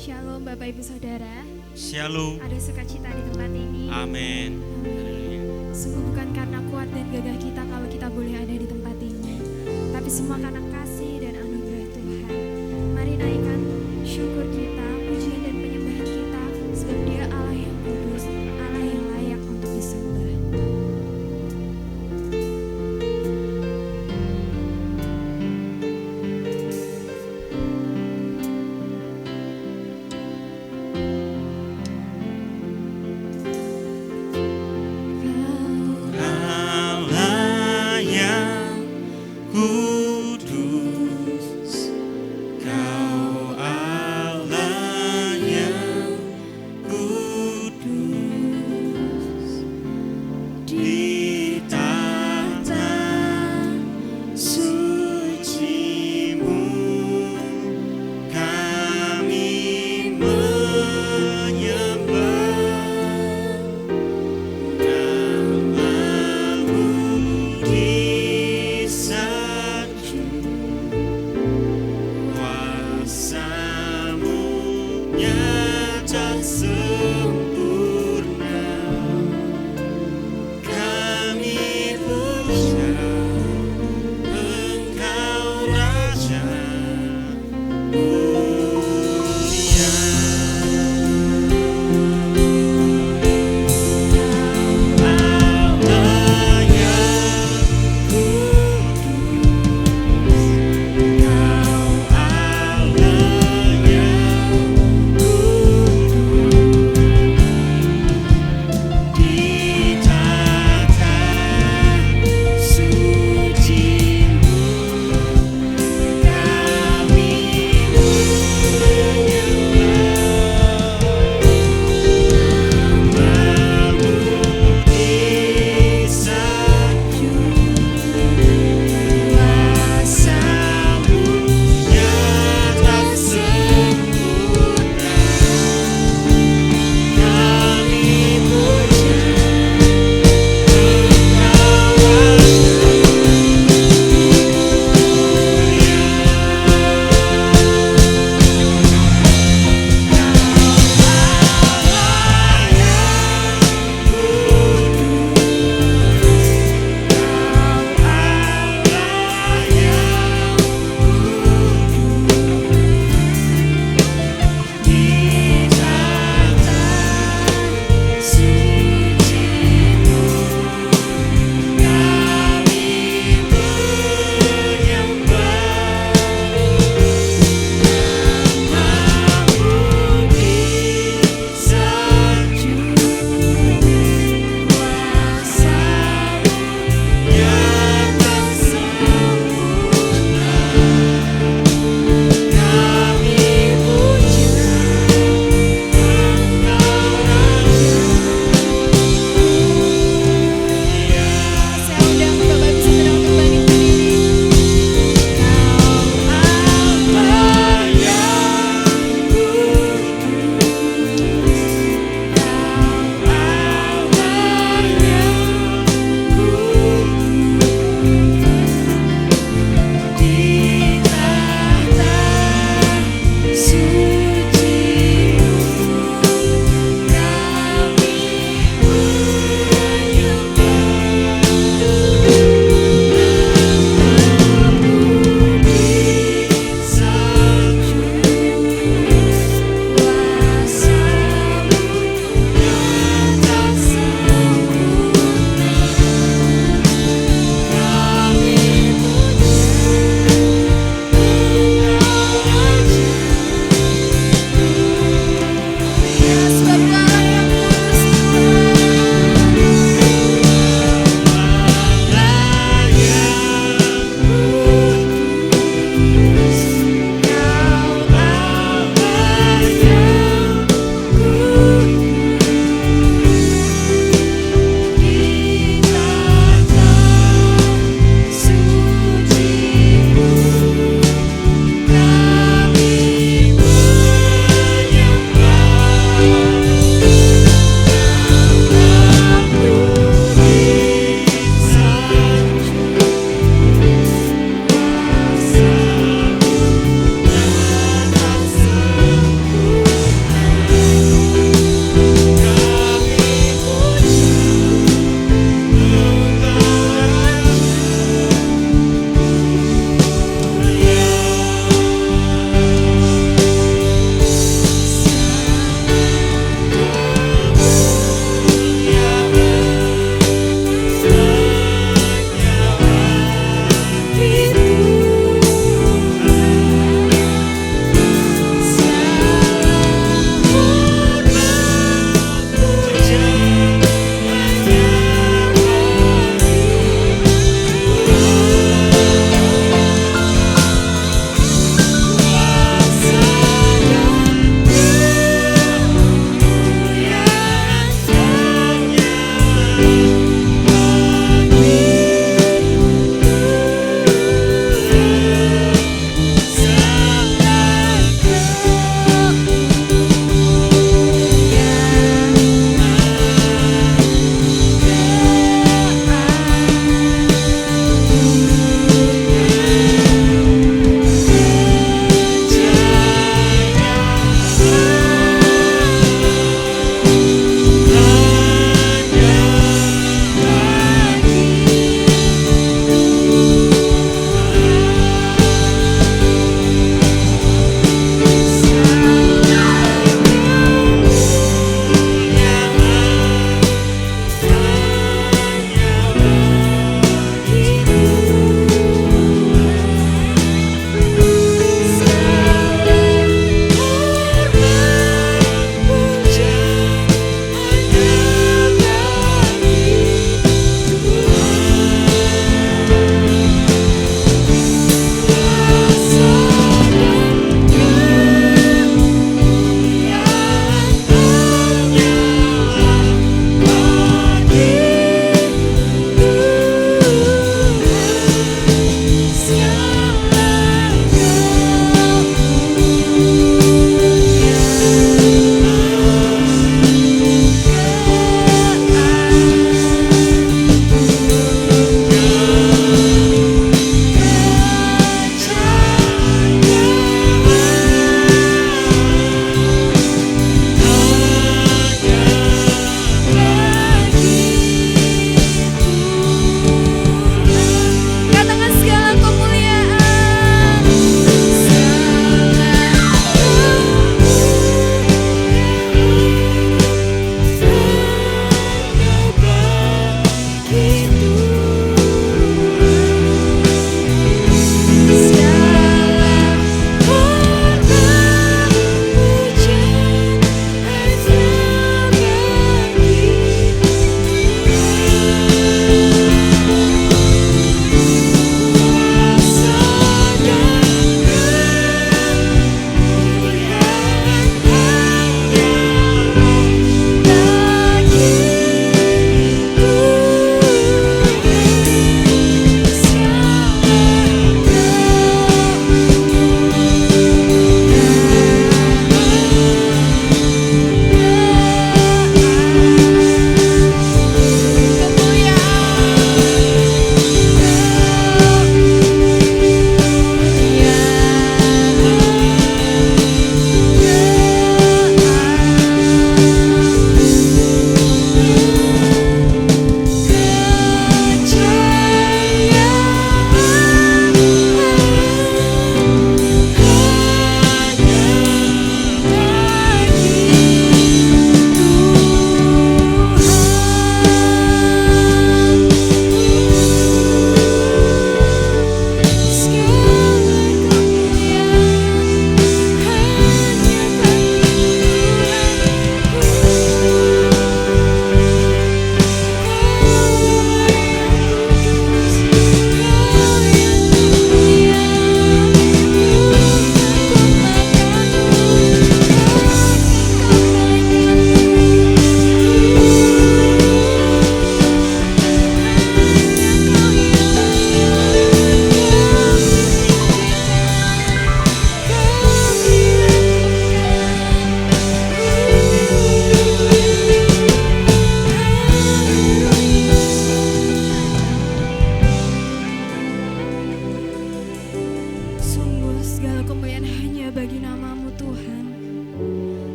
Shalom Bapak Ibu Saudara. Shalom. Ada sukacita di tempat ini. Amin. Sungguh bukan karena kuat dan gagah kita kalau kita boleh ada di tempat ini, tapi semua karena kasih dan anugerah Tuhan. Mari naikkan syukur kita, pujian dan penyembahan kita, sebab Dia Allah yang kudus, Allah yang layak untuk disembah. Allah yang kudus,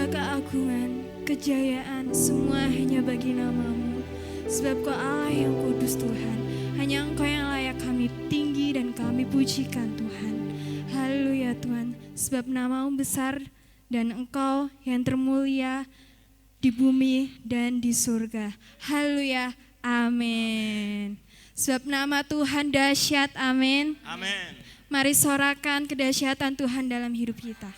keagungan, kejayaan, semua hanya bagi nama-Mu. Sebab Kau Allah yang kudus Tuhan, hanya Engkau yang layak kami tinggi dan kami pujikan Tuhan. Haleluya Tuhan, sebab nama-Mu besar dan Engkau yang termulia di bumi dan di surga. Haleluya, amin. Sebab nama Tuhan dahsyat, amin. Amin. Mari sorakan kedahsyatan Tuhan dalam hidup kita.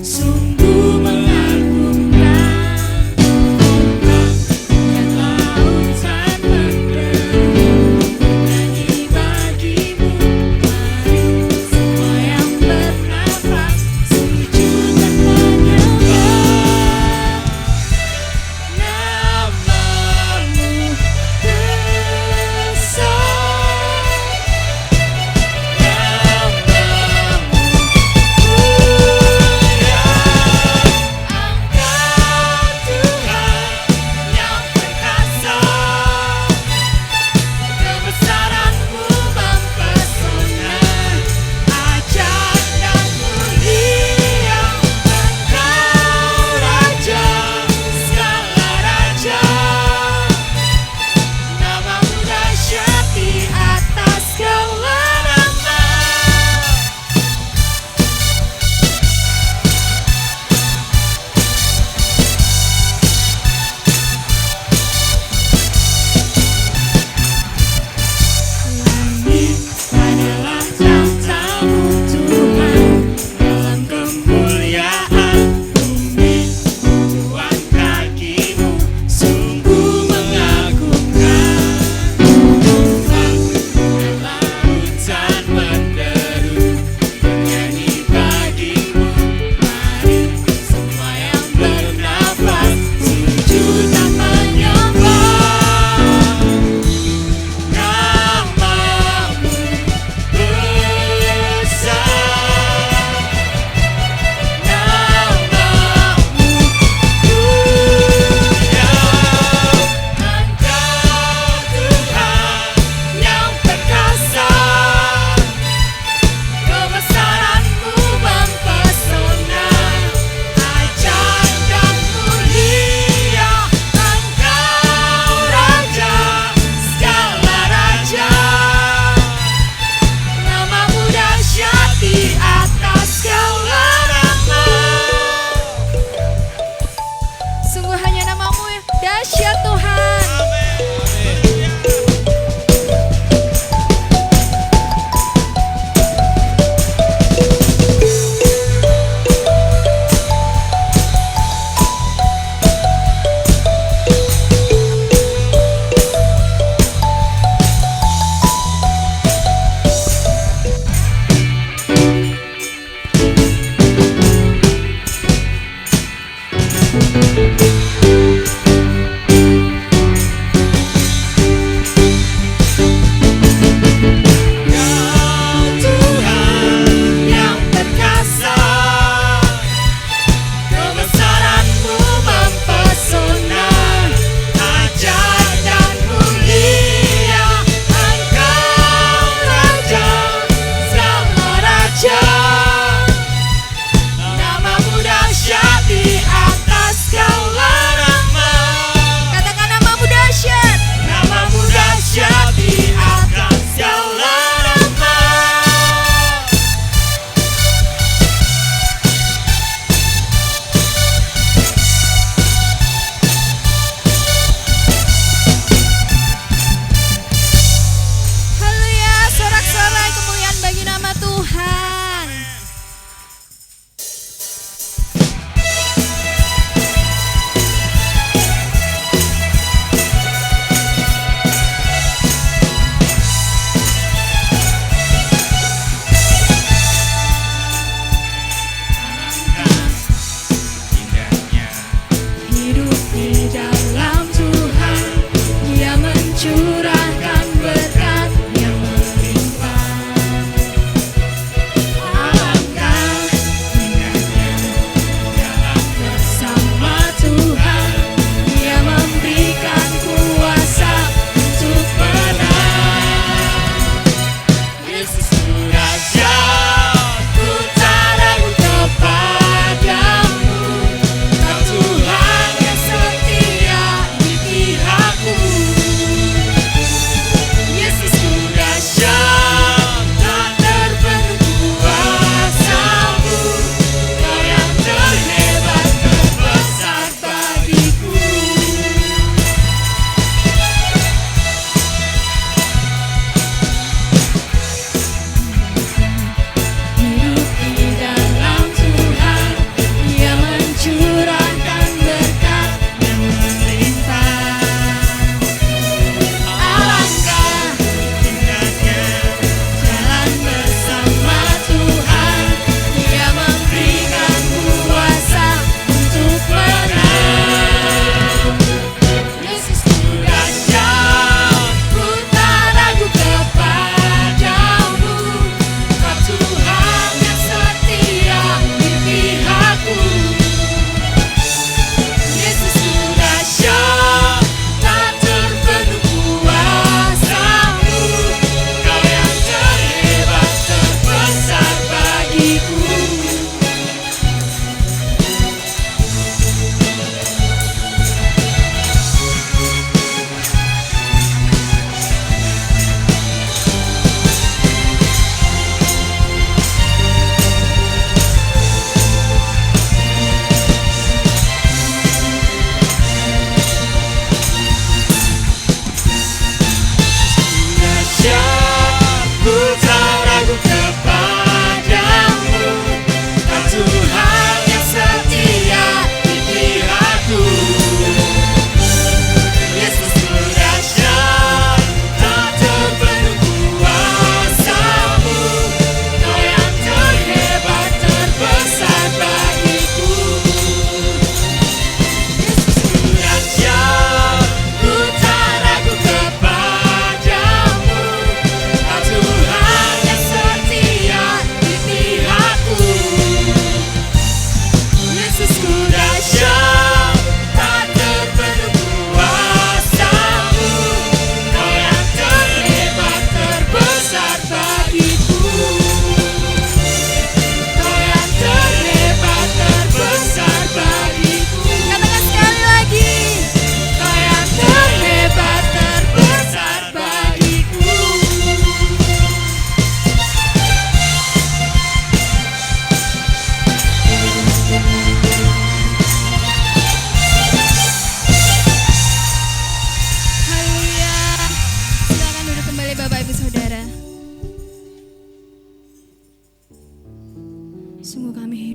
Sungguh mengagumkan.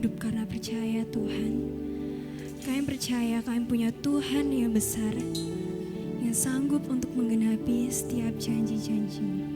hidup karena percaya Tuhan. Kami percaya kami punya Tuhan yang besar, yang sanggup untuk menggenapi setiap janji-janji-Nya.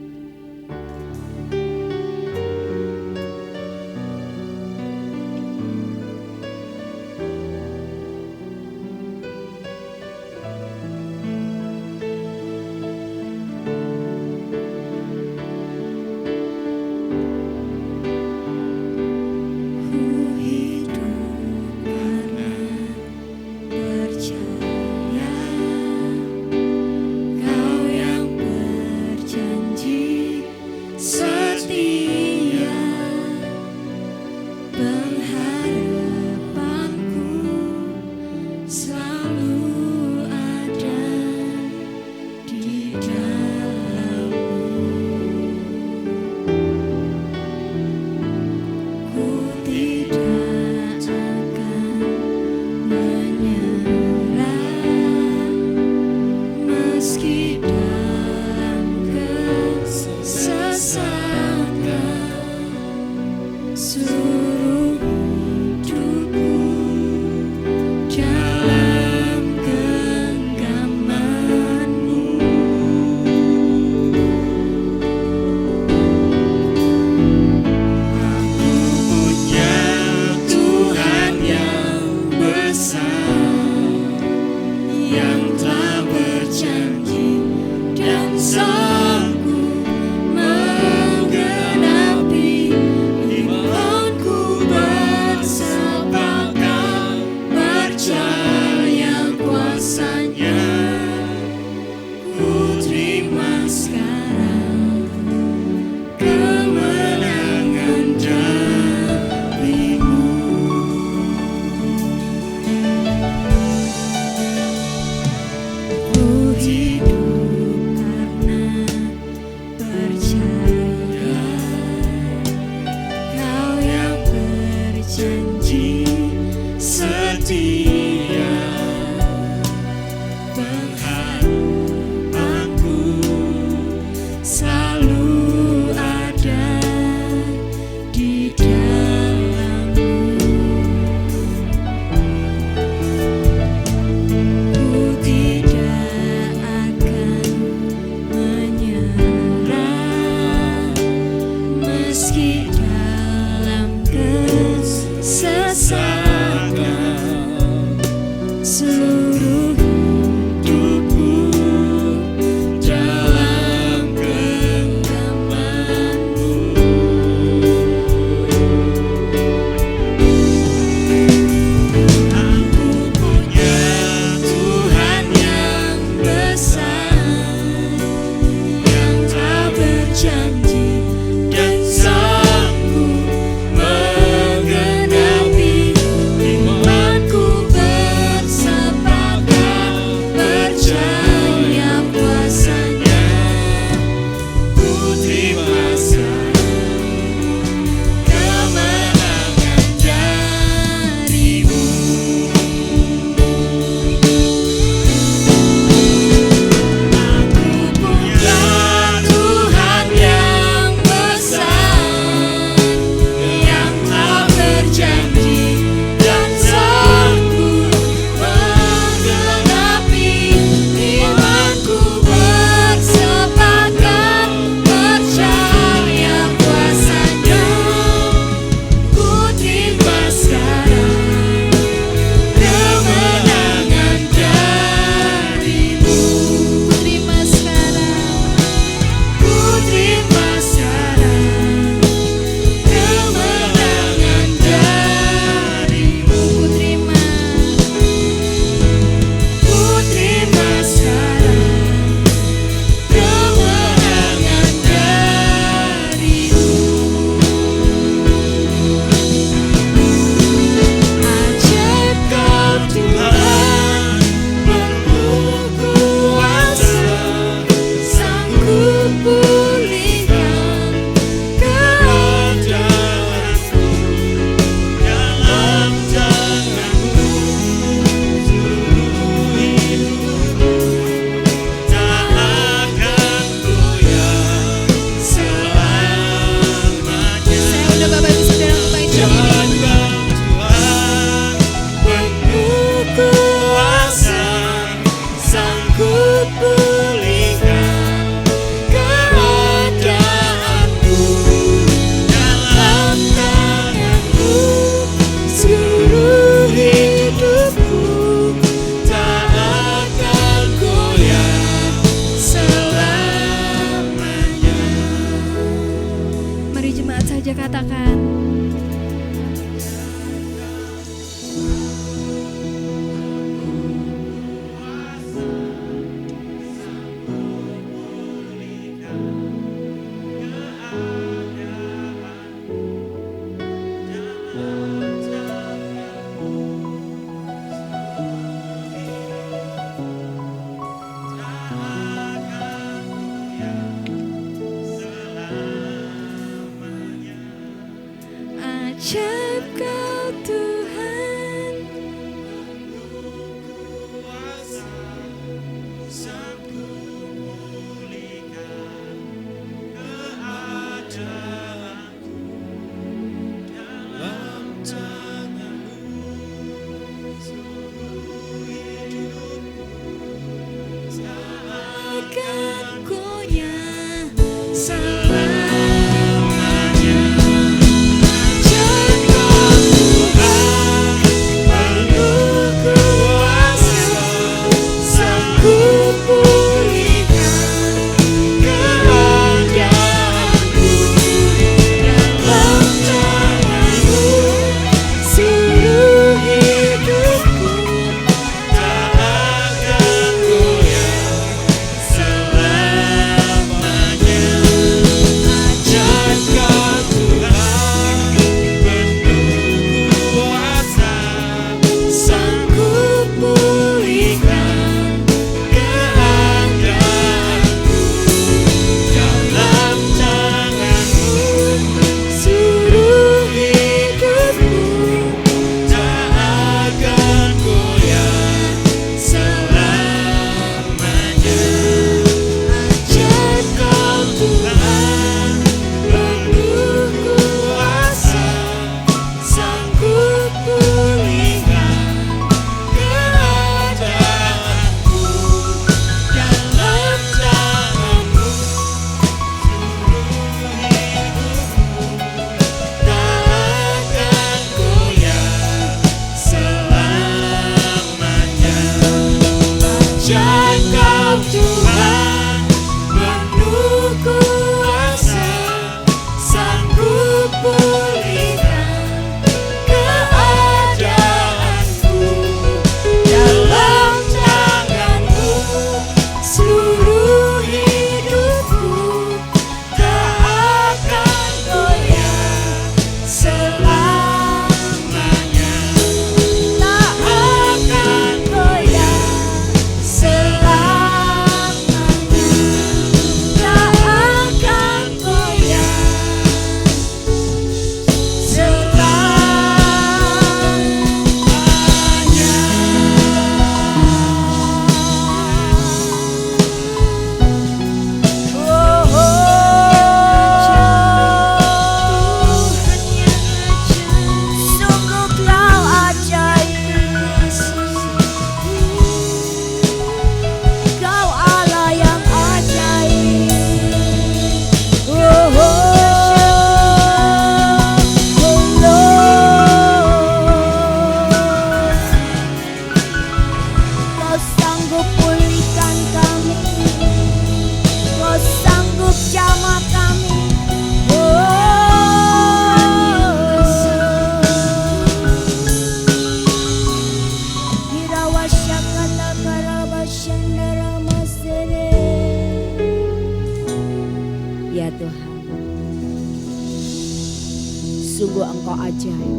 sungguh Engkau ajaib.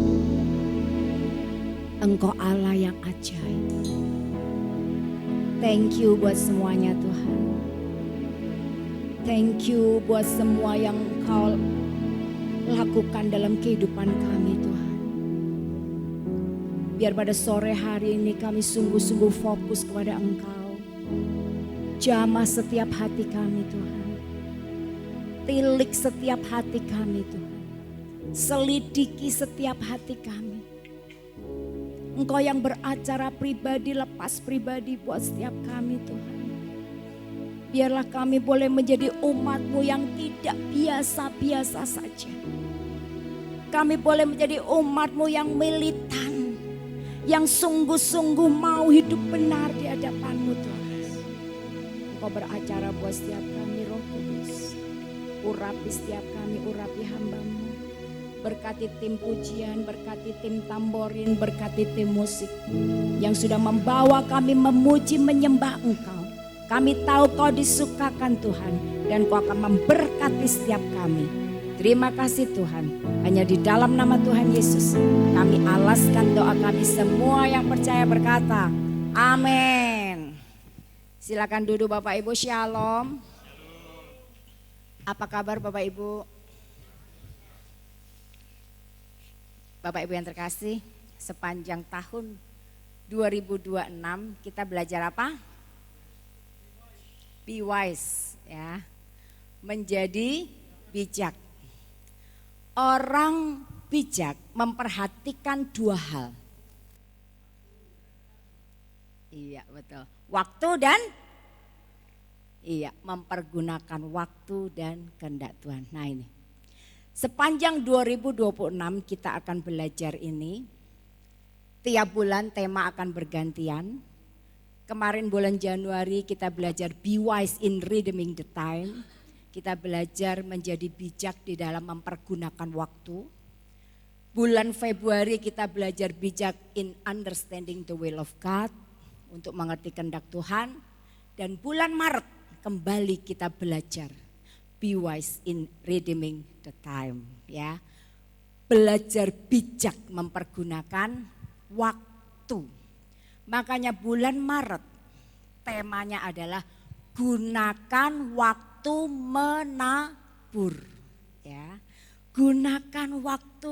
Engkau Allah yang ajaib. Thank you buat semuanya Tuhan. Thank you buat semua yang Engkau lakukan dalam kehidupan kami Tuhan. Biar pada sore hari ini kami sungguh-sungguh fokus kepada Engkau. Jamah setiap hati kami Tuhan. Tilik setiap hati kami Tuhan. Selidiki setiap hati kami. Engkau yang beracara pribadi, lepas pribadi buat setiap kami Tuhan. Biarlah kami boleh menjadi umat-Mu yang tidak biasa-biasa saja. Kami boleh menjadi umat-Mu yang militan, yang sungguh-sungguh mau hidup benar di hadapan-Mu Tuhan. Engkau beracara buat setiap kami Roh Kudus. Urapi setiap kami, urapi hamba-Mu. Berkati tim pujian, berkati tim tamborin, berkati tim musik yang sudah membawa kami memuji menyembah Engkau. Kami tahu Kau disukakan Tuhan dan Kau akan memberkati setiap kami. Terima kasih Tuhan. Hanya di dalam nama Tuhan Yesus kami alaskan doa kami, semua yang percaya berkata amin. Silakan duduk Bapak Ibu, shalom. Apa kabar Bapak Ibu? Bapak Ibu yang terkasih, sepanjang tahun 2026 kita belajar apa? Be wise, ya. Menjadi bijak. Orang bijak memperhatikan dua hal. Iya betul. Waktu dan mempergunakan waktu dan kehendak Tuhan. Nah ini. Sepanjang 2026 kita akan belajar ini. Tiap bulan tema akan bergantian. Kemarin bulan Januari kita belajar be wise in redeeming the time. Kita belajar menjadi bijak di dalam mempergunakan waktu. Bulan Februari kita belajar bijak in understanding the will of God. Untuk mengerti kehendak Tuhan. Dan bulan Maret kembali kita belajar be wise in redeeming the time, ya. Belajar bijak mempergunakan waktu. Makanya bulan Maret temanya adalah gunakan waktu menabur, ya. Gunakan waktu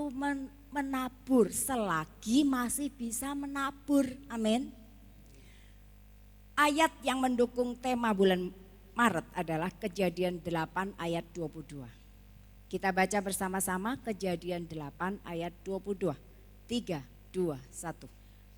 menabur selagi masih bisa menabur. Amin. Ayat yang mendukung tema bulan Maret adalah Kejadian 8 ayat 22. Kita baca bersama-sama Kejadian 8 ayat 22. 3, 2, 1.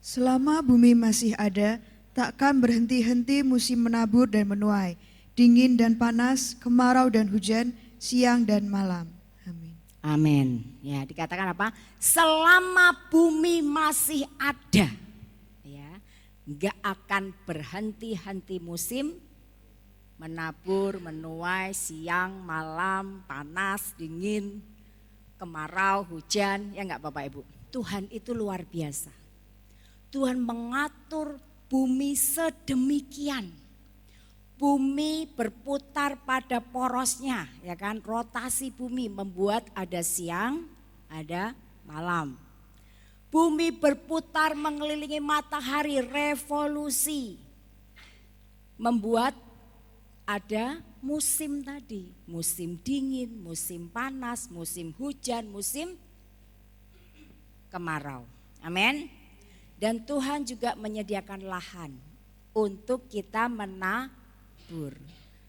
Selama bumi masih ada, takkan berhenti-henti musim menabur dan menuai, dingin dan panas, kemarau dan hujan, siang dan malam. Amin. Amin. Ya, dikatakan apa? Selama bumi masih ada, ya, enggak akan berhenti-henti musim menabur, menuai, siang, malam, panas, dingin, kemarau, hujan, ya enggak Bapak Ibu? Tuhan itu luar biasa. Tuhan mengatur bumi sedemikian. Bumi berputar pada porosnya, ya kan? Rotasi bumi membuat ada siang, ada malam. Bumi berputar mengelilingi matahari, revolusi. Membuat ada musim tadi, musim dingin, musim panas, musim hujan, musim kemarau. Amin. Dan Tuhan juga menyediakan lahan untuk kita menabur.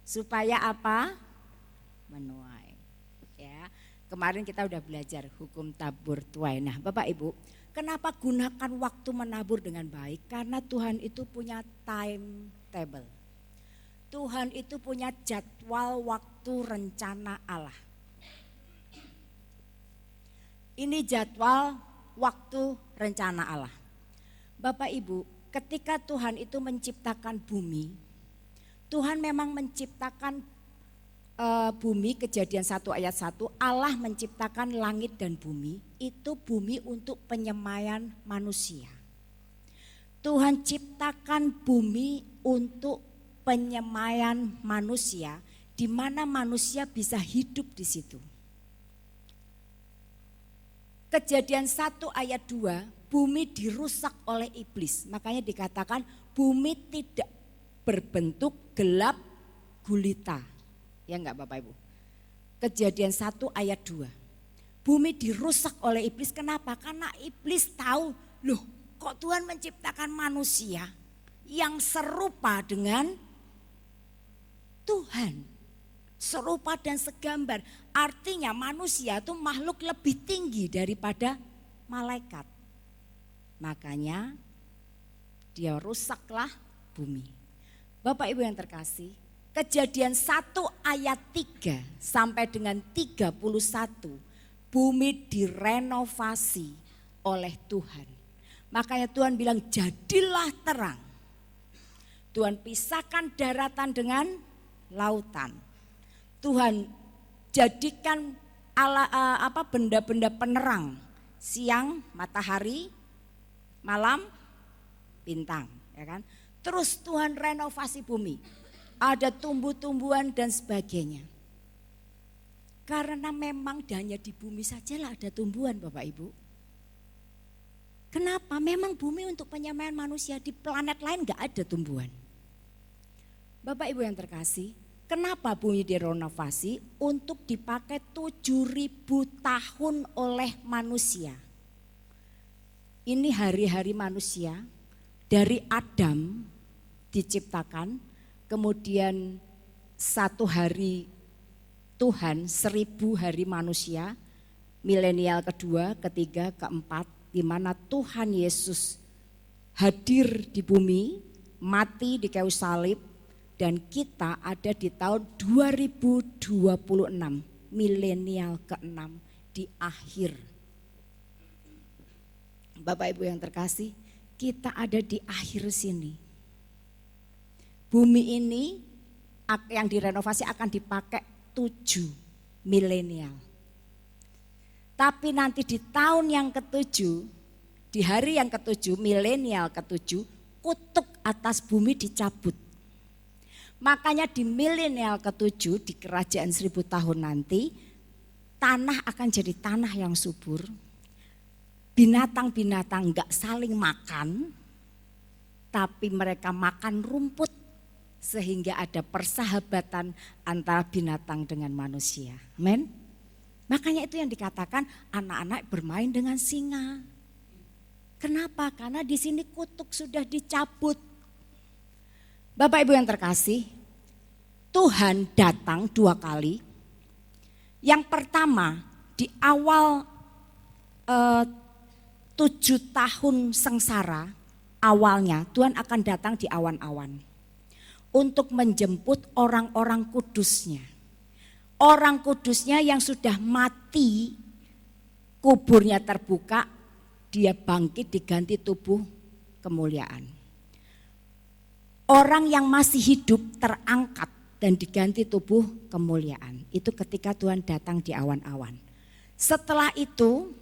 Supaya apa? Menuai. Ya. Kemarin kita udah belajar hukum tabur tuai. Nah, Bapak Ibu, kenapa gunakan waktu menabur dengan baik? Karena Tuhan itu punya timetable. Tuhan itu punya jadwal waktu rencana Allah. Ini jadwal waktu rencana Allah. Bapak Ibu, ketika Tuhan itu menciptakan bumi, Tuhan memang menciptakan bumi, Kejadian 1 ayat 1, Allah menciptakan langit dan bumi, itu bumi untuk penyemaian manusia. Tuhan ciptakan bumi untuk penyemaian manusia, di mana manusia bisa hidup di situ. Kejadian 1 ayat 2, bumi dirusak oleh iblis. Makanya dikatakan bumi tidak berbentuk gelap gulita. Ya enggak Bapak Ibu? Kejadian 1 ayat 2. Bumi dirusak oleh iblis. Kenapa? Karena iblis tahu, loh kok Tuhan menciptakan manusia yang serupa dengan Tuhan. Serupa dan segambar. Artinya manusia itu makhluk lebih tinggi daripada malaikat. Makanya dia rusaklah bumi. Bapak Ibu yang terkasih, Kejadian 1 ayat 3 sampai dengan 31, bumi direnovasi oleh Tuhan. Makanya Tuhan bilang jadilah terang. Tuhan pisahkan daratan dengan lautan. Tuhan jadikan benda-benda penerang, siang matahari, malam bintang, ya kan? Terus Tuhan renovasi bumi. Ada tumbuh-tumbuhan dan sebagainya. Karena memang hanya di bumi sajalah ada tumbuhan Bapak Ibu. Kenapa? Memang bumi untuk penyemaian manusia, di planet lain gak ada tumbuhan. Bapak Ibu yang terkasih, kenapa bumi direnovasi? Untuk dipakai 7.000 tahun oleh manusia. Ini hari-hari manusia dari Adam diciptakan, kemudian 1 hari Tuhan, 1000 hari manusia, milenial kedua, ketiga, keempat, di mana Tuhan Yesus hadir di bumi, mati di kayu salib, dan kita ada di tahun 2026, milenial ke-6 di akhir. Bapak Ibu yang terkasih, kita ada di akhir sini. Bumi ini yang direnovasi akan dipakai 7 milenial. Tapi nanti di tahun yang ke-7, di hari yang ke-7, milenial ke-7, kutub atas bumi dicabut. Makanya di milenial ke-7, di kerajaan 1000 tahun nanti, tanah akan jadi tanah yang subur. Binatang-binatang enggak saling makan, tapi mereka makan rumput. Sehingga ada persahabatan antara binatang dengan manusia. Amin. Makanya itu yang dikatakan anak-anak bermain dengan singa. Kenapa? Karena di sini kutuk sudah dicabut. Bapak Ibu yang terkasih, Tuhan datang 2 kali. Yang pertama di awal 7 tahun sengsara, awalnya Tuhan akan datang di awan-awan. Untuk menjemput orang-orang kudusnya. Orang kudusnya yang sudah mati, kuburnya terbuka, dia bangkit diganti tubuh kemuliaan. Orang yang masih hidup terangkat dan diganti tubuh kemuliaan. Itu ketika Tuhan datang di awan-awan. Setelah itu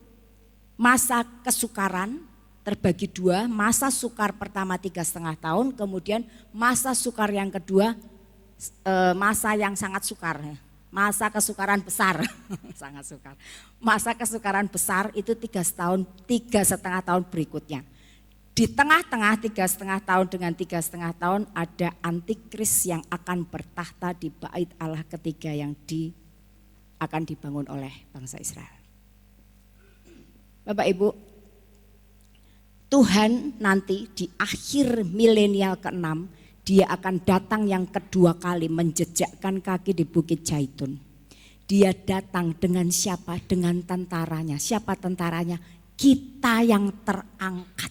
masa kesukaran terbagi 2, masa sukar pertama 3,5 tahun, kemudian masa sukar yang kedua, masa yang sangat sukar, masa kesukaran besar, sangat sukar. Masa kesukaran besar itu 3,5 tahun berikutnya. Di tengah-tengah 3,5 tahun dengan 3,5 tahun ada antikris yang akan bertahta di bait Allah ketiga yang akan dibangun oleh bangsa Israel. Bapak Ibu, Tuhan nanti di akhir milenial ke-6, dia akan datang yang kedua kali menjejakkan kaki di Bukit Zaitun. Dia datang dengan siapa? Dengan tentaranya. Siapa tentaranya? Kita yang terangkat.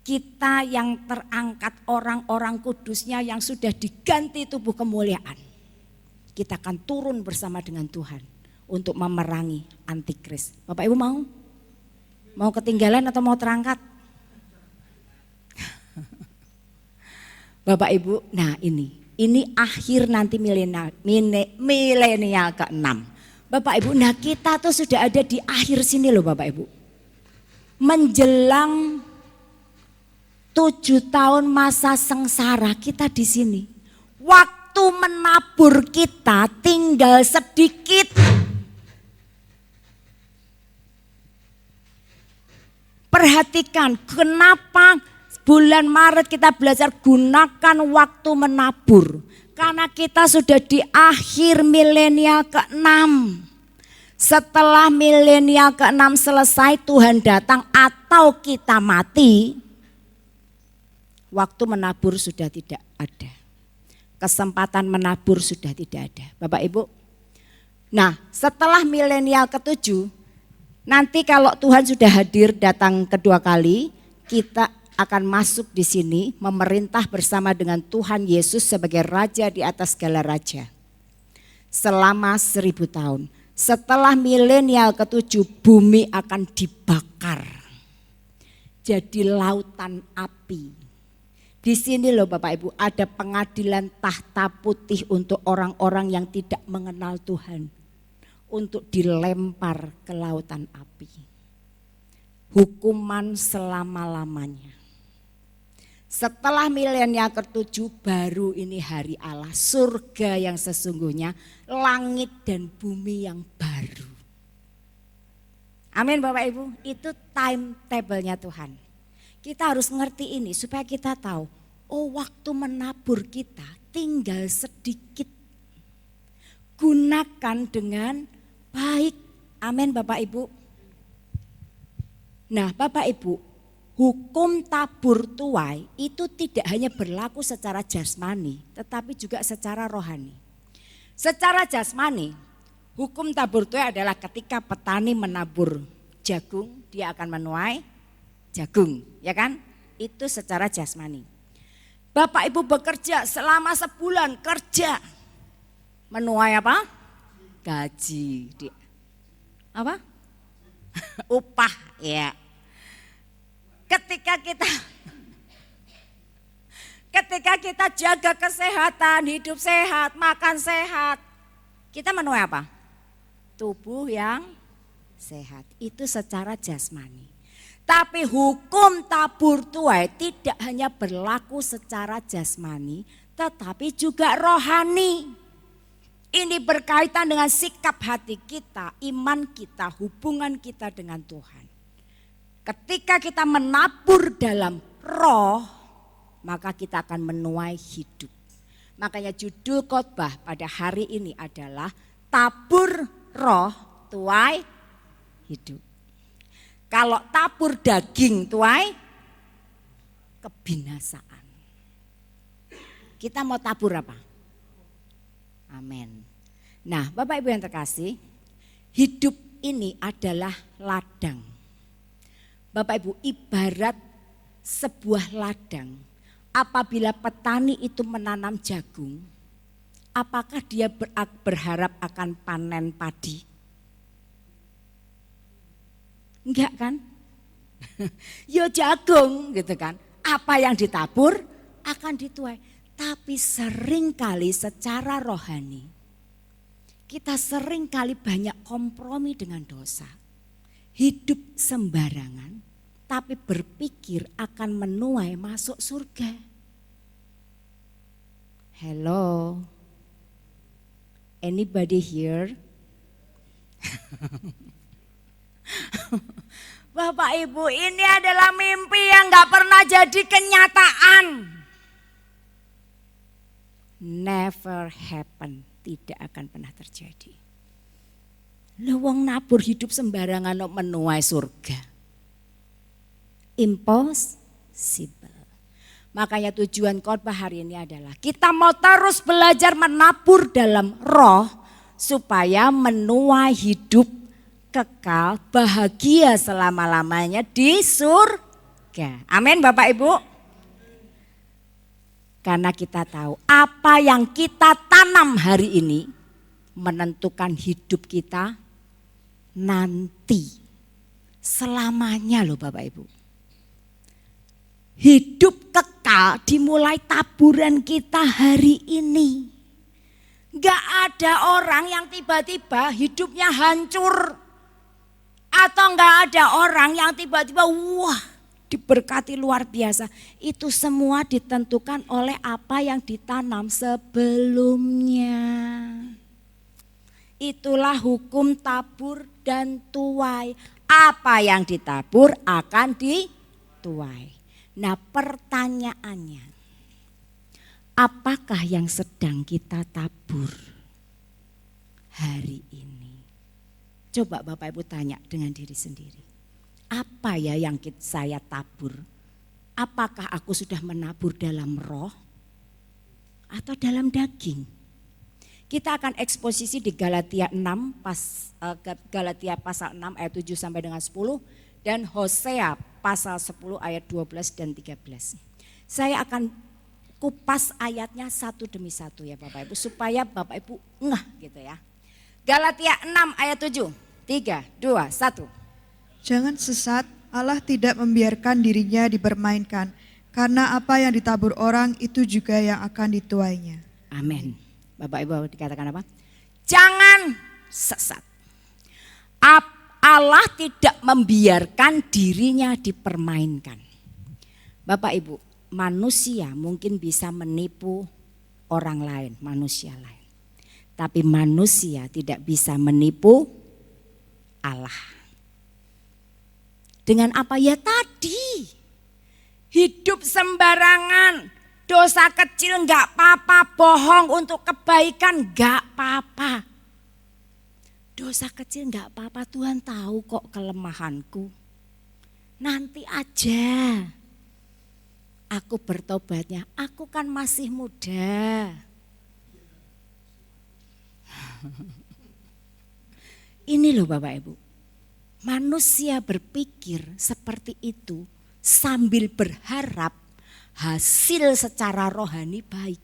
Kita yang terangkat, orang-orang kudusnya yang sudah diganti tubuh kemuliaan. Kita akan turun bersama dengan Tuhan untuk memerangi antikris. Bapak Ibu mau? Mau ketinggalan atau mau terangkat? Bapak Ibu, nah ini akhir nanti milenial ke-6. Bapak Ibu, nah kita tuh sudah ada di akhir sini loh Bapak Ibu. Menjelang 7 tahun masa sengsara kita di sini. Waktu menabur kita tinggal sedikit. Perhatikan kenapa bulan Maret kita belajar gunakan waktu menabur. Karena kita sudah di akhir milenial ke-6. Setelah milenial ke-6 selesai Tuhan datang atau kita mati, waktu menabur sudah tidak ada. Kesempatan menabur sudah tidak ada. Bapak Ibu. Nah, setelah milenial ke-7, nanti kalau Tuhan sudah hadir datang kedua kali, kita akan masuk di sini memerintah bersama dengan Tuhan Yesus sebagai Raja di atas segala raja. Selama 1000 tahun. Setelah milenial ke-7, bumi akan dibakar. Jadi lautan api. Di sini loh Bapak Ibu ada pengadilan tahta putih untuk orang-orang yang tidak mengenal Tuhan. Untuk dilempar ke lautan api. Hukuman selama-lamanya. Setelah milenial ke-7 baru ini hari Allah. Surga yang sesungguhnya, langit dan bumi yang baru. Amin Bapak Ibu, itu timetable-nya Tuhan. Kita harus ngerti ini supaya kita tahu, oh waktu menabur kita tinggal sedikit. Gunakan dengan baik. Amin Bapak Ibu. Nah Bapak Ibu, hukum tabur tuai itu tidak hanya berlaku secara jasmani, tetapi juga secara rohani. Secara jasmani, hukum tabur tuai adalah ketika petani menabur jagung, dia akan menuai jagung, ya kan? Itu secara jasmani. Bapak Ibu bekerja selama sebulan kerja, menuai apa? Gaji, apa? Upah, ya. Ketika kita jaga kesehatan, hidup sehat, makan sehat, kita menuai apa? Tubuh yang sehat. Itu secara jasmani. Tapi hukum tabur tuai tidak hanya berlaku secara jasmani, tetapi juga rohani. Ini berkaitan dengan sikap hati kita, iman kita, hubungan kita dengan Tuhan. Ketika kita menabur dalam roh, maka kita akan menuai hidup. Makanya judul khotbah pada hari ini adalah tabur roh, tuai hidup. Kalau tabur daging, tuai kebinasaan. Kita mau tabur apa? Amin. Nah, Bapak Ibu yang terkasih, hidup ini adalah ladang. Bapak Ibu, ibarat sebuah ladang. Apabila petani itu menanam jagung, apakah dia berharap akan panen padi? Enggak kan? Yo jagung gitu kan. Apa yang ditabur akan dituai. Tapi seringkali secara rohani kita seringkali banyak kompromi dengan dosa. Hidup sembarangan tapi berpikir akan menuai masuk surga. Hello. Anybody here? Bapak Ibu, ini adalah mimpi yang gak pernah jadi kenyataan. Never happen, tidak akan pernah terjadi. Lu wong nabur hidup sembarangan untuk menuai surga. Impossible. Makanya tujuan khotbah hari ini adalah kita mau terus belajar menabur dalam roh supaya menuai hidup kekal, bahagia selama-lamanya di surga. Amin Bapak Ibu. Karena kita tahu apa yang kita tanam hari ini menentukan hidup kita nanti. Selamanya loh Bapak Ibu. Hidup kekal dimulai taburan kita hari ini. Gak ada orang yang tiba-tiba hidupnya hancur. Atau enggak ada orang yang tiba-tiba wah diberkati luar biasa. Itu semua ditentukan oleh apa yang ditanam sebelumnya. Itulah hukum tabur dan tuai. apa yang ditabur akan dituai. Nah, pertanyaannya, apakah yang sedang kita tabur hari ini? Coba Bapak Ibu tanya dengan diri sendiri. Apa ya yang saya tabur? Apakah aku sudah menabur dalam roh atau dalam daging? Kita akan eksposisi di Galatia 6 Galatia pasal 6 ayat 7 sampai dengan 10 dan Hosea pasal 10 ayat 12 dan 13. Saya akan kupas ayatnya satu demi satu ya Bapak Ibu supaya Bapak Ibu ngeh gitu ya. Galatia 6 ayat 7. 3, 2, 1. Jangan sesat, Allah tidak membiarkan dirinya dipermainkan, karena apa yang ditabur orang itu juga yang akan dituainya. Amin. Bapak Ibu dikatakan apa? Jangan sesat. Allah tidak membiarkan dirinya dipermainkan. Bapak Ibu, manusia mungkin bisa menipu orang lain, manusia lain. Tapi manusia tidak bisa menipu Allah. Dengan apa ya tadi? Hidup sembarangan, dosa kecil enggak apa-apa, bohong untuk kebaikan enggak apa-apa. Dosa kecil enggak apa-apa, Tuhan tahu kok kelemahanku. Nanti aja aku bertobatnya, aku kan masih muda. Ini loh Bapak Ibu, manusia berpikir seperti itu sambil berharap hasil secara rohani baik.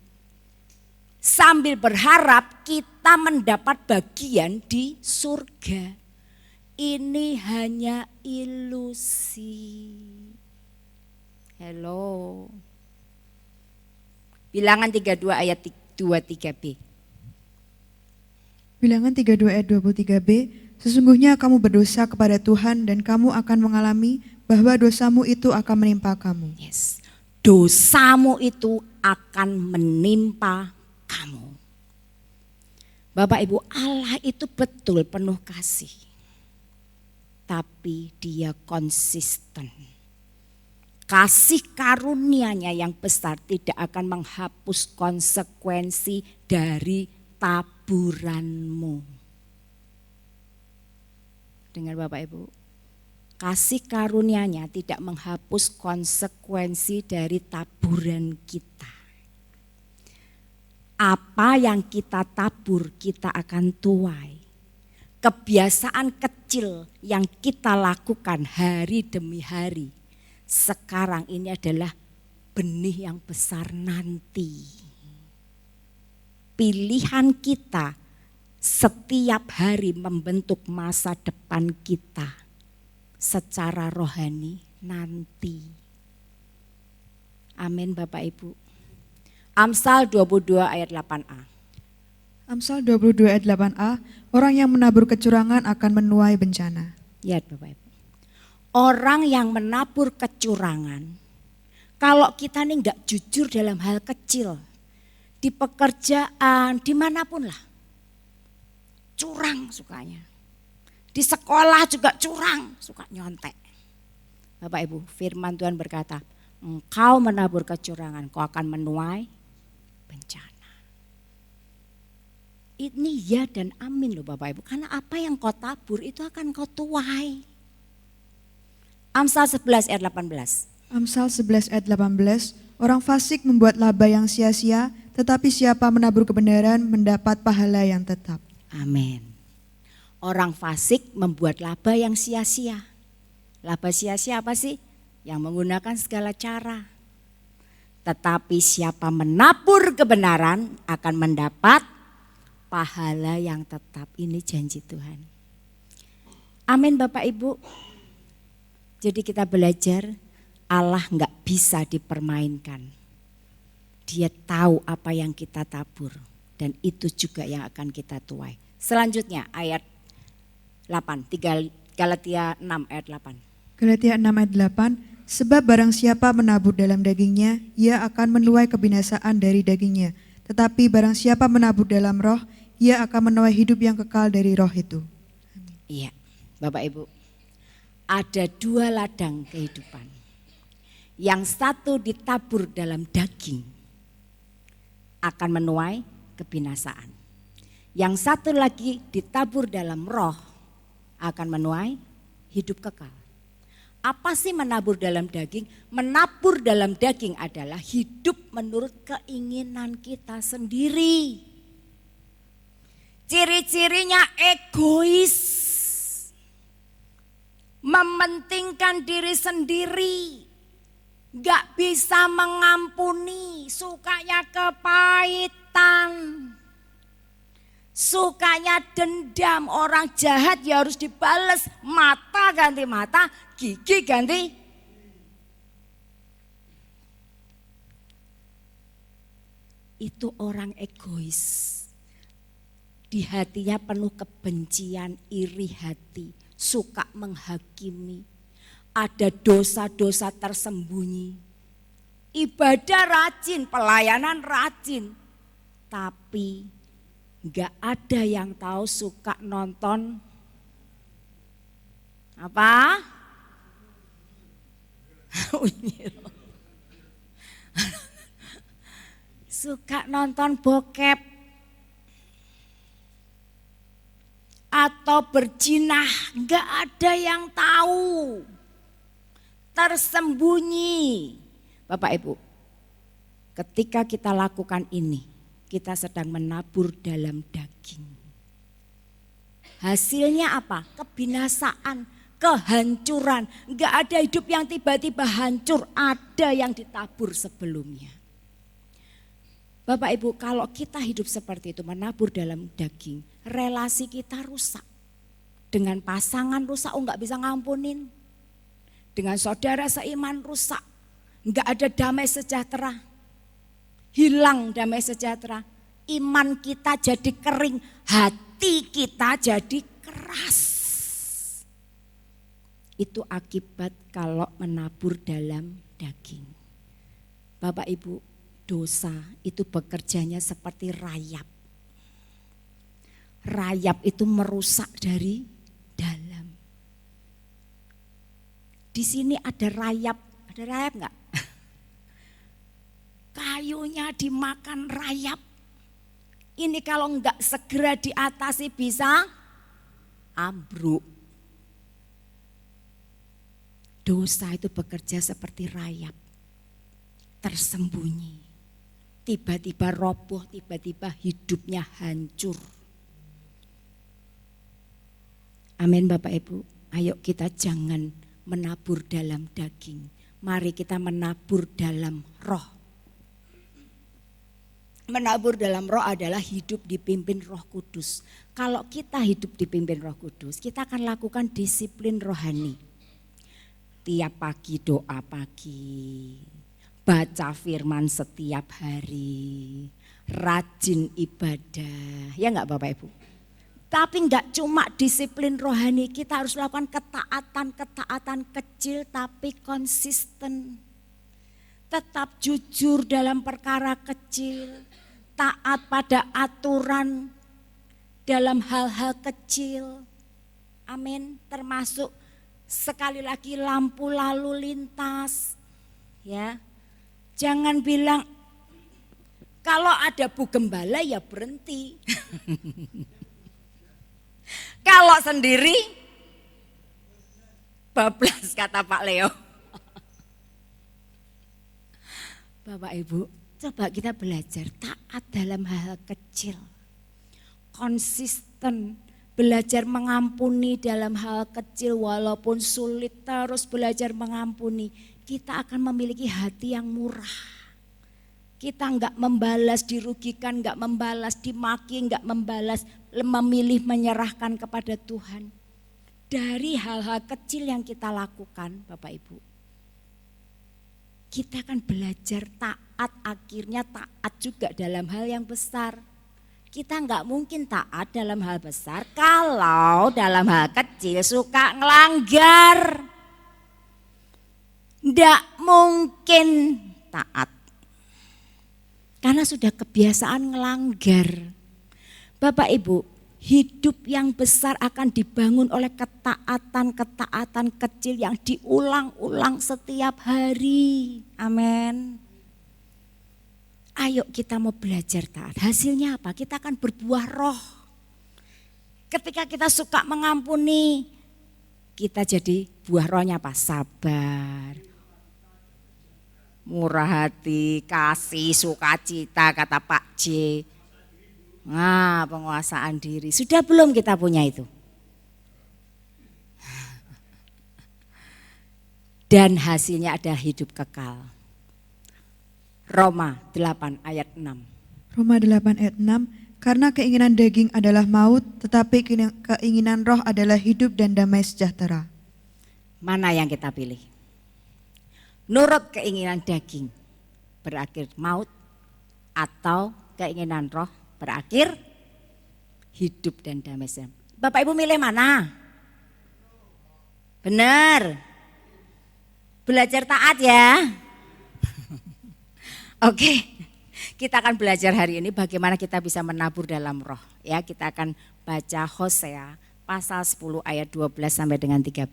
Sambil berharap kita mendapat bagian di surga. Ini hanya ilusi. Hello. Bilangan 32 ayat 23b. Bilangan 32 ayat 23b, sesungguhnya kamu berdosa kepada Tuhan dan kamu akan mengalami bahwa dosamu itu akan menimpa kamu. Yes. Dosamu itu akan menimpa kamu. Bapak Ibu, Allah itu betul penuh kasih. Tapi dia konsisten. Kasih karunia-Nya yang besar tidak akan menghapus konsekuensi dari taburanmu. Dengar Bapak Ibu, kasih karunia-Nya tidak menghapus konsekuensi dari taburan kita. Apa yang kita tabur kita akan tuai. Kebiasaan kecil yang kita lakukan hari demi hari, sekarang ini adalah benih yang besar nanti. Pilihan kita setiap hari membentuk masa depan kita secara rohani nanti. Amin Bapak Ibu. Amsal 22 ayat 8a. Amsal 22 ayat 8a, orang yang menabur kecurangan akan menuai bencana. Lihat Bapak Ibu. Orang yang menabur kecurangan, kalau kita nih enggak jujur dalam hal kecil, di pekerjaan, dimanapun lah, curang sukanya. Di sekolah juga curang, suka nyontek. Bapak Ibu, firman Tuhan berkata, engkau menabur kecurangan, kau akan menuai bencana. Ini ya dan amin loh Bapak Ibu, karena apa yang kau tabur itu akan kau tuai. Amsal 11 ayat 18. Amsal 11 ayat 18, orang fasik membuat laba yang sia-sia, tetapi siapa menabur kebenaran mendapat pahala yang tetap. Amin. Orang fasik membuat laba yang sia-sia. Laba sia-sia apa sih? Yang menggunakan segala cara. Tetapi siapa menabur kebenaran akan mendapat pahala yang tetap. Ini janji Tuhan. Amin Bapak Ibu. Jadi kita belajar Allah enggak bisa dipermainkan. Dia tahu apa yang kita tabur dan itu juga yang akan kita tuai. Selanjutnya ayat 8, Galatia 6 ayat 8. Galatia 6 ayat 8, sebab barang siapa menabur dalam dagingnya, ia akan menuai kebinasaan dari dagingnya. Tetapi barang siapa menabur dalam roh, ia akan menuai hidup yang kekal dari roh itu. Iya, Bapak Ibu. ada dua ladang kehidupan. Yang satu ditabur dalam daging akan menuai kebinasaan. Yang satu lagi ditabur dalam roh akan menuai hidup kekal. Apa sih menabur dalam daging? Menabur dalam daging adalah hidup menurut keinginan kita sendiri. Ciri-cirinya egois, mementingkan diri sendiri, gak bisa mengampuni, sukanya kepahitan, sukanya dendam. Orang jahat ya harus dibales, mata ganti mata, gigi ganti. Itu orang egois. Di hatinya penuh kebencian, iri hati, suka menghakimi. Ada dosa-dosa tersembunyi. Ibadah rajin, pelayanan rajin. Tapi gak ada yang tahu suka nonton apa? Suka nonton bokep. Atau berjinah, gak ada yang tahu. Tersembunyi. Bapak Ibu, ketika kita lakukan ini, kita sedang menabur dalam daging. Hasilnya apa? Kebinasaan, kehancuran. Gak ada hidup yang tiba-tiba hancur, ada yang ditabur sebelumnya. Bapak Ibu, kalau kita hidup seperti itu, menabur dalam daging, relasi kita rusak. Dengan pasangan rusak, gak bisa ngampunin. Dengan saudara seiman rusak, gak ada damai sejahtera. Hilang damai sejahtera. Iman kita jadi kering, hati kita jadi keras. Itu akibat kalau menabur dalam daging. Bapak Ibu, dosa itu bekerjanya seperti rayap. Rayap itu merusak dari dalam. Di sini ada rayap enggak? Kayunya dimakan rayap. Ini kalau enggak segera diatasi bisa ambruk. Dosa itu bekerja seperti rayap. Tersembunyi. Tiba-tiba roboh, tiba-tiba hidupnya hancur. Amin Bapak Ibu, ayo kita jangan menabur dalam daging. Mari kita menabur dalam roh. Menabur dalam roh adalah hidup dipimpin Roh Kudus. Kalau kita hidup dipimpin Roh Kudus, kita akan lakukan disiplin rohani. Tiap pagi doa pagi, baca firman setiap hari, rajin ibadah, ya enggak Bapak Ibu? Tapi enggak cuma disiplin rohani, kita harus lakukan ketaatan kecil tapi konsisten. Tetap jujur dalam perkara kecil, taat pada aturan dalam hal-hal kecil. Amin, termasuk sekali lagi lampu lalu lintas. Ya. Jangan bilang kalau ada Bu Gembala ya berhenti. Kalau sendiri bablas kata Pak Leo. Bapak Ibu, coba kita belajar taat dalam hal kecil. Konsisten, belajar mengampuni dalam hal kecil walaupun sulit, terus belajar mengampuni. Kita akan memiliki hati yang murah. Kita enggak membalas dirugikan, enggak membalas dimaki, enggak membalas, memilih menyerahkan kepada Tuhan. Dari hal-hal kecil yang kita lakukan Bapak Ibu, kita akan belajar taat, akhirnya taat juga dalam hal yang besar. Kita enggak mungkin taat dalam hal besar kalau dalam hal kecil suka ngelanggar. Enggak mungkin taat. Karena sudah kebiasaan ngelanggar. Bapak Ibu, Hidup yang besar akan dibangun oleh ketaatan-ketaatan kecil yang diulang-ulang setiap hari. Amin. Ayo kita mau belajar taat. Hasilnya apa? Kita akan berbuah roh. Ketika kita suka mengampuni, kita jadi buah rohnya apa? Sabar, murah hati, kasih, sukacita, kata Pak J. Nah, penguasaan diri. Sudah belum kita punya itu? Dan hasilnya ada hidup kekal. Roma 8 ayat 6. Roma 8 ayat 6, karena keinginan daging adalah maut, tetapi keinginan roh adalah hidup dan damai sejahtera. Mana yang kita pilih? Nurut keinginan daging berakhir maut, atau keinginan roh berakhir hidup dan damai sejahtera. Bapak Ibu milih mana? Benar. Belajar taat ya. Oke, kita akan belajar hari ini bagaimana kita bisa menabur dalam roh. Ya, kita akan baca Hosea pasal 10 ayat 12 sampai dengan 13.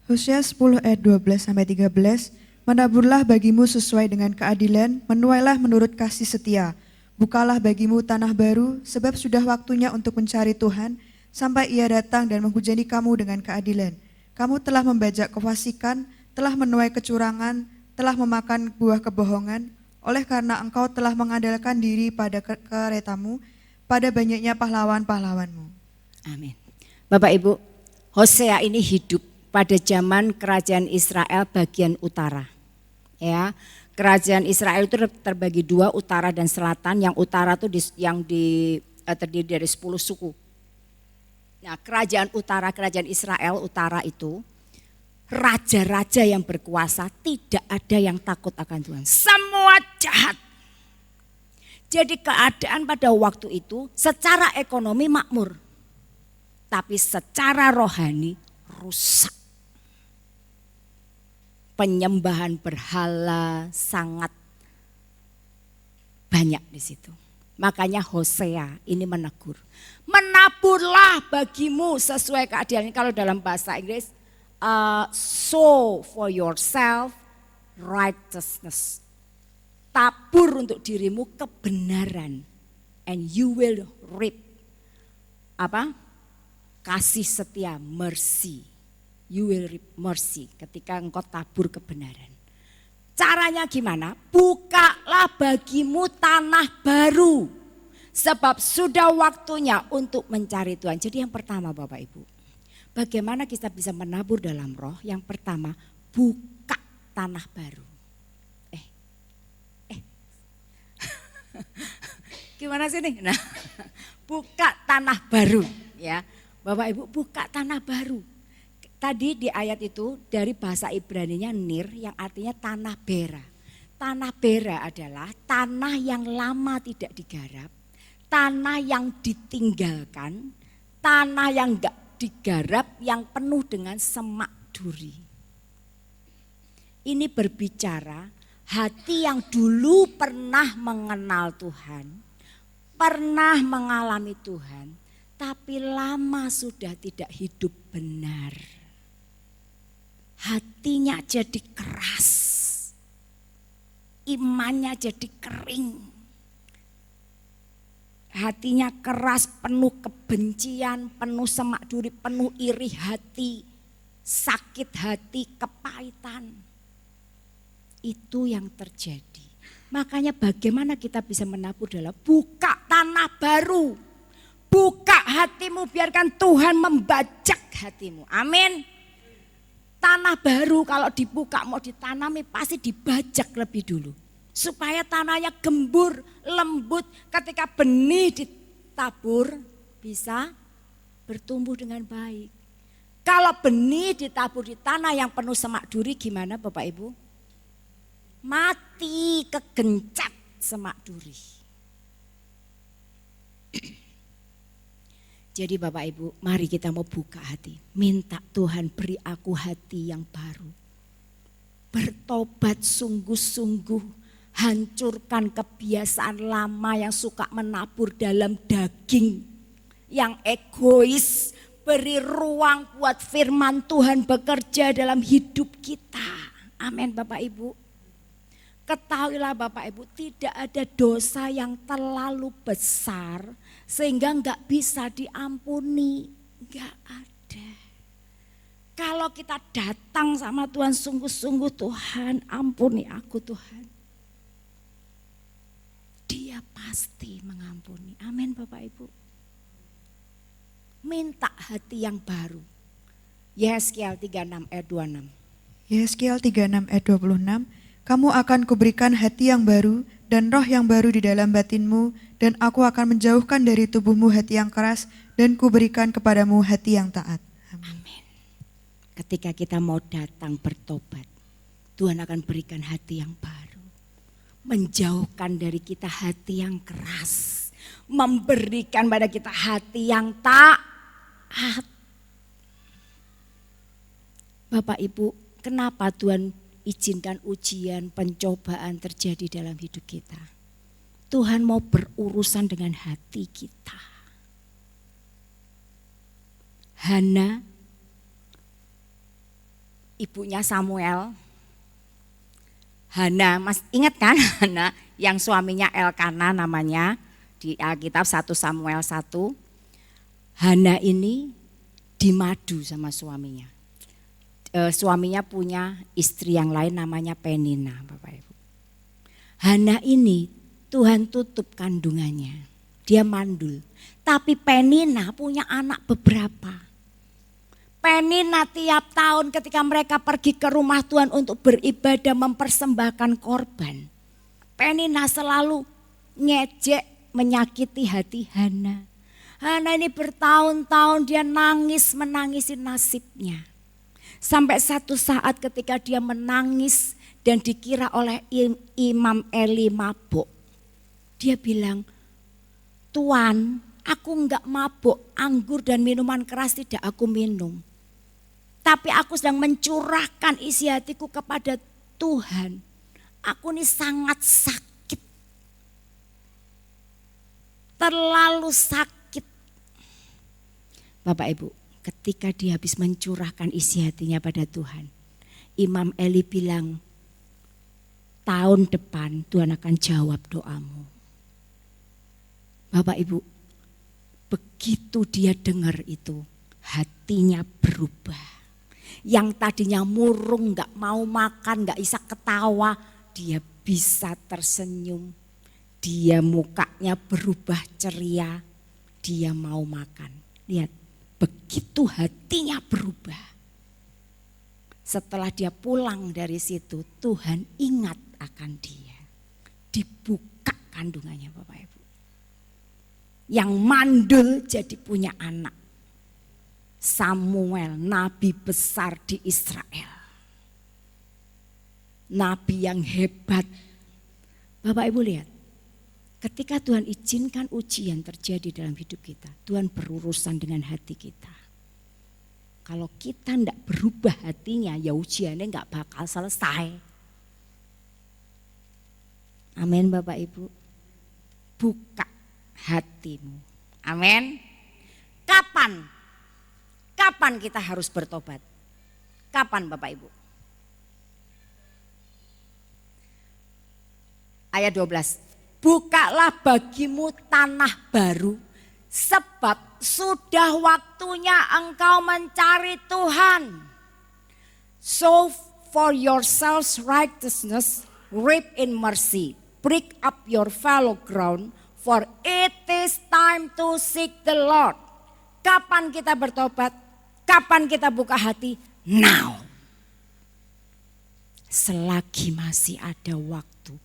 Hosea 10 ayat 12 sampai 13, menaburlah bagimu sesuai dengan keadilan, menuailah menurut kasih setia. Bukalah bagimu tanah baru, sebab sudah waktunya untuk mencari Tuhan, sampai ia datang dan menghujani kamu dengan keadilan. Kamu telah membajak kefasikan, telah menuai kecurangan, telah memakan buah kebohongan, oleh karena engkau telah mengandalkan diri pada keretamu, pada banyaknya pahlawan-pahlawanmu. Amin. Bapak Ibu, Hosea ini hidup pada zaman kerajaan Israel bagian utara. Ya, kerajaan Israel itu terbagi dua, utara dan selatan. Yang utara itu terdiri dari 10 suku. Nah, kerajaan utara, kerajaan Israel utara itu raja-raja yang berkuasa, tidak ada yang takut akan Tuhan. Semua jahat. Jadi keadaan pada waktu itu secara ekonomi makmur, tapi secara rohani rusak. Penyembahan berhala sangat banyak di situ. Makanya Hosea ini menegur. Menaburlah bagimu sesuai keadilan. Kalau dalam bahasa Inggris, sow for yourself righteousness. Tabur untuk dirimu kebenaran, and you will reap kasih setia, mercy. You will reap mercy ketika engkau tabur kebenaran. Caranya gimana? Bukalah bagimu tanah baru, sebab sudah waktunya untuk mencari Tuhan. Jadi yang pertama Bapak Ibu, bagaimana kita bisa menabur dalam roh? Yang pertama, buka tanah baru. Gimana sih nih? Nah, buka tanah baru ya. Bapak Ibu, buka tanah baru. Tadi di ayat itu dari bahasa Ibraninya nir yang artinya tanah bera. Tanah bera adalah tanah yang lama tidak digarap, tanah yang ditinggalkan, tanah yang enggak digarap, yang penuh dengan semak duri. Ini berbicara hati yang dulu pernah mengenal Tuhan, pernah mengalami Tuhan, tapi lama sudah tidak hidup benar. Hatinya jadi keras, imannya jadi kering. Hatinya keras, penuh kebencian, penuh semak duri, penuh iri hati, sakit hati, kepahitan. Itu yang terjadi. Makanya bagaimana kita bisa menabur dalam buka tanah baru. Buka hatimu, biarkan Tuhan membajak hatimu. Amin. Tanah baru kalau dibuka mau ditanami pasti dibajak lebih dulu. Supaya tanahnya gembur, lembut, ketika benih ditabur bisa bertumbuh dengan baik. Kalau benih ditabur di tanah yang penuh semak duri gimana Bapak Ibu? Mati, kegencat semak duri. Jadi Bapak Ibu, mari kita mau buka hati. Minta Tuhan beri aku hati yang baru. Bertobat sungguh-sungguh. Hancurkan kebiasaan lama yang suka menabur dalam daging. yang egois. Beri ruang buat firman Tuhan bekerja dalam hidup kita. Amin Bapak Ibu. Ketahuilah Bapak Ibu, tidak ada dosa yang terlalu besar sehingga enggak bisa diampuni. Enggak ada. Kalau kita datang sama Tuhan sungguh-sungguh, Tuhan ampuni aku Tuhan. Dia pasti mengampuni. Amin Bapak Ibu. Minta hati yang baru. Yehezkiel 36 ayat 26. Yehezkiel 36 ayat 26, kamu akan kuberikan hati yang baru dan roh yang baru di dalam batinmu, dan aku akan menjauhkan dari tubuhmu hati yang keras dan kuberikan kepadamu hati yang taat. Amin. Ketika kita mau datang bertobat, Tuhan akan berikan hati yang baru. Menjauhkan dari kita hati yang keras. Memberikan pada kita hati yang taat. Bapak Ibu, kenapa Tuhan izinkan ujian, pencobaan terjadi dalam hidup kita? Tuhan mau berurusan dengan hati kita. Hana, ibunya Samuel. Hana, Mas ingat kan Hana yang suaminya Elkana namanya di Alkitab 1 Samuel 1. Hana ini dimadu sama suaminya. Suaminya punya istri yang lain namanya Penina, Bapak Ibu. Hana ini Tuhan tutup kandungannya. Dia mandul. Tapi Penina punya anak beberapa. Penina tiap tahun ketika mereka pergi ke rumah Tuhan untuk beribadah mempersembahkan korban. Penina selalu ngejek, menyakiti hati Hana. Hana ini bertahun-tahun dia nangis menangisi nasibnya. Sampai satu saat ketika dia menangis dan dikira oleh Imam Eli mabuk. Dia bilang, Tuan, aku enggak mabuk, anggur dan minuman keras tidak aku minum. Tapi aku sedang mencurahkan isi hatiku kepada Tuhan. Aku ini sangat sakit. Terlalu sakit. Bapak Ibu, ketika dia habis mencurahkan isi hatinya pada Tuhan, Imam Eli bilang, tahun depan Tuhan akan jawab doamu. Bapak Ibu, begitu dia dengar itu, hatinya berubah. Yang tadinya murung, gak mau makan, gak bisa ketawa, dia bisa tersenyum. Dia mukanya berubah ceria, dia mau makan. Lihat. Begitu hatinya berubah. Setelah dia pulang dari situ, Tuhan ingat akan dia. Dibuka kandungannya Bapak Ibu. Yang mandul jadi punya anak. Samuel, nabi besar di Israel. Nabi yang hebat. Bapak Ibu lihat. Ketika Tuhan izinkan ujian terjadi dalam hidup kita, Tuhan berurusan dengan hati kita. Kalau kita tidak berubah hatinya, ya ujiannya nggak bakal selesai. Amin Bapak Ibu. Buka hatimu. Amin. Kapan? Kapan kita harus bertobat? Kapan Bapak Ibu? Ayat 12. Bukalah bagimu tanah baru, sebab sudah waktunya engkau mencari Tuhan. Sow for yourselves righteousness, reap in mercy, break up your fallow ground, for it is time to seek the Lord. Kapan kita bertobat? Kapan kita buka hati? Now. Selagi masih ada waktu.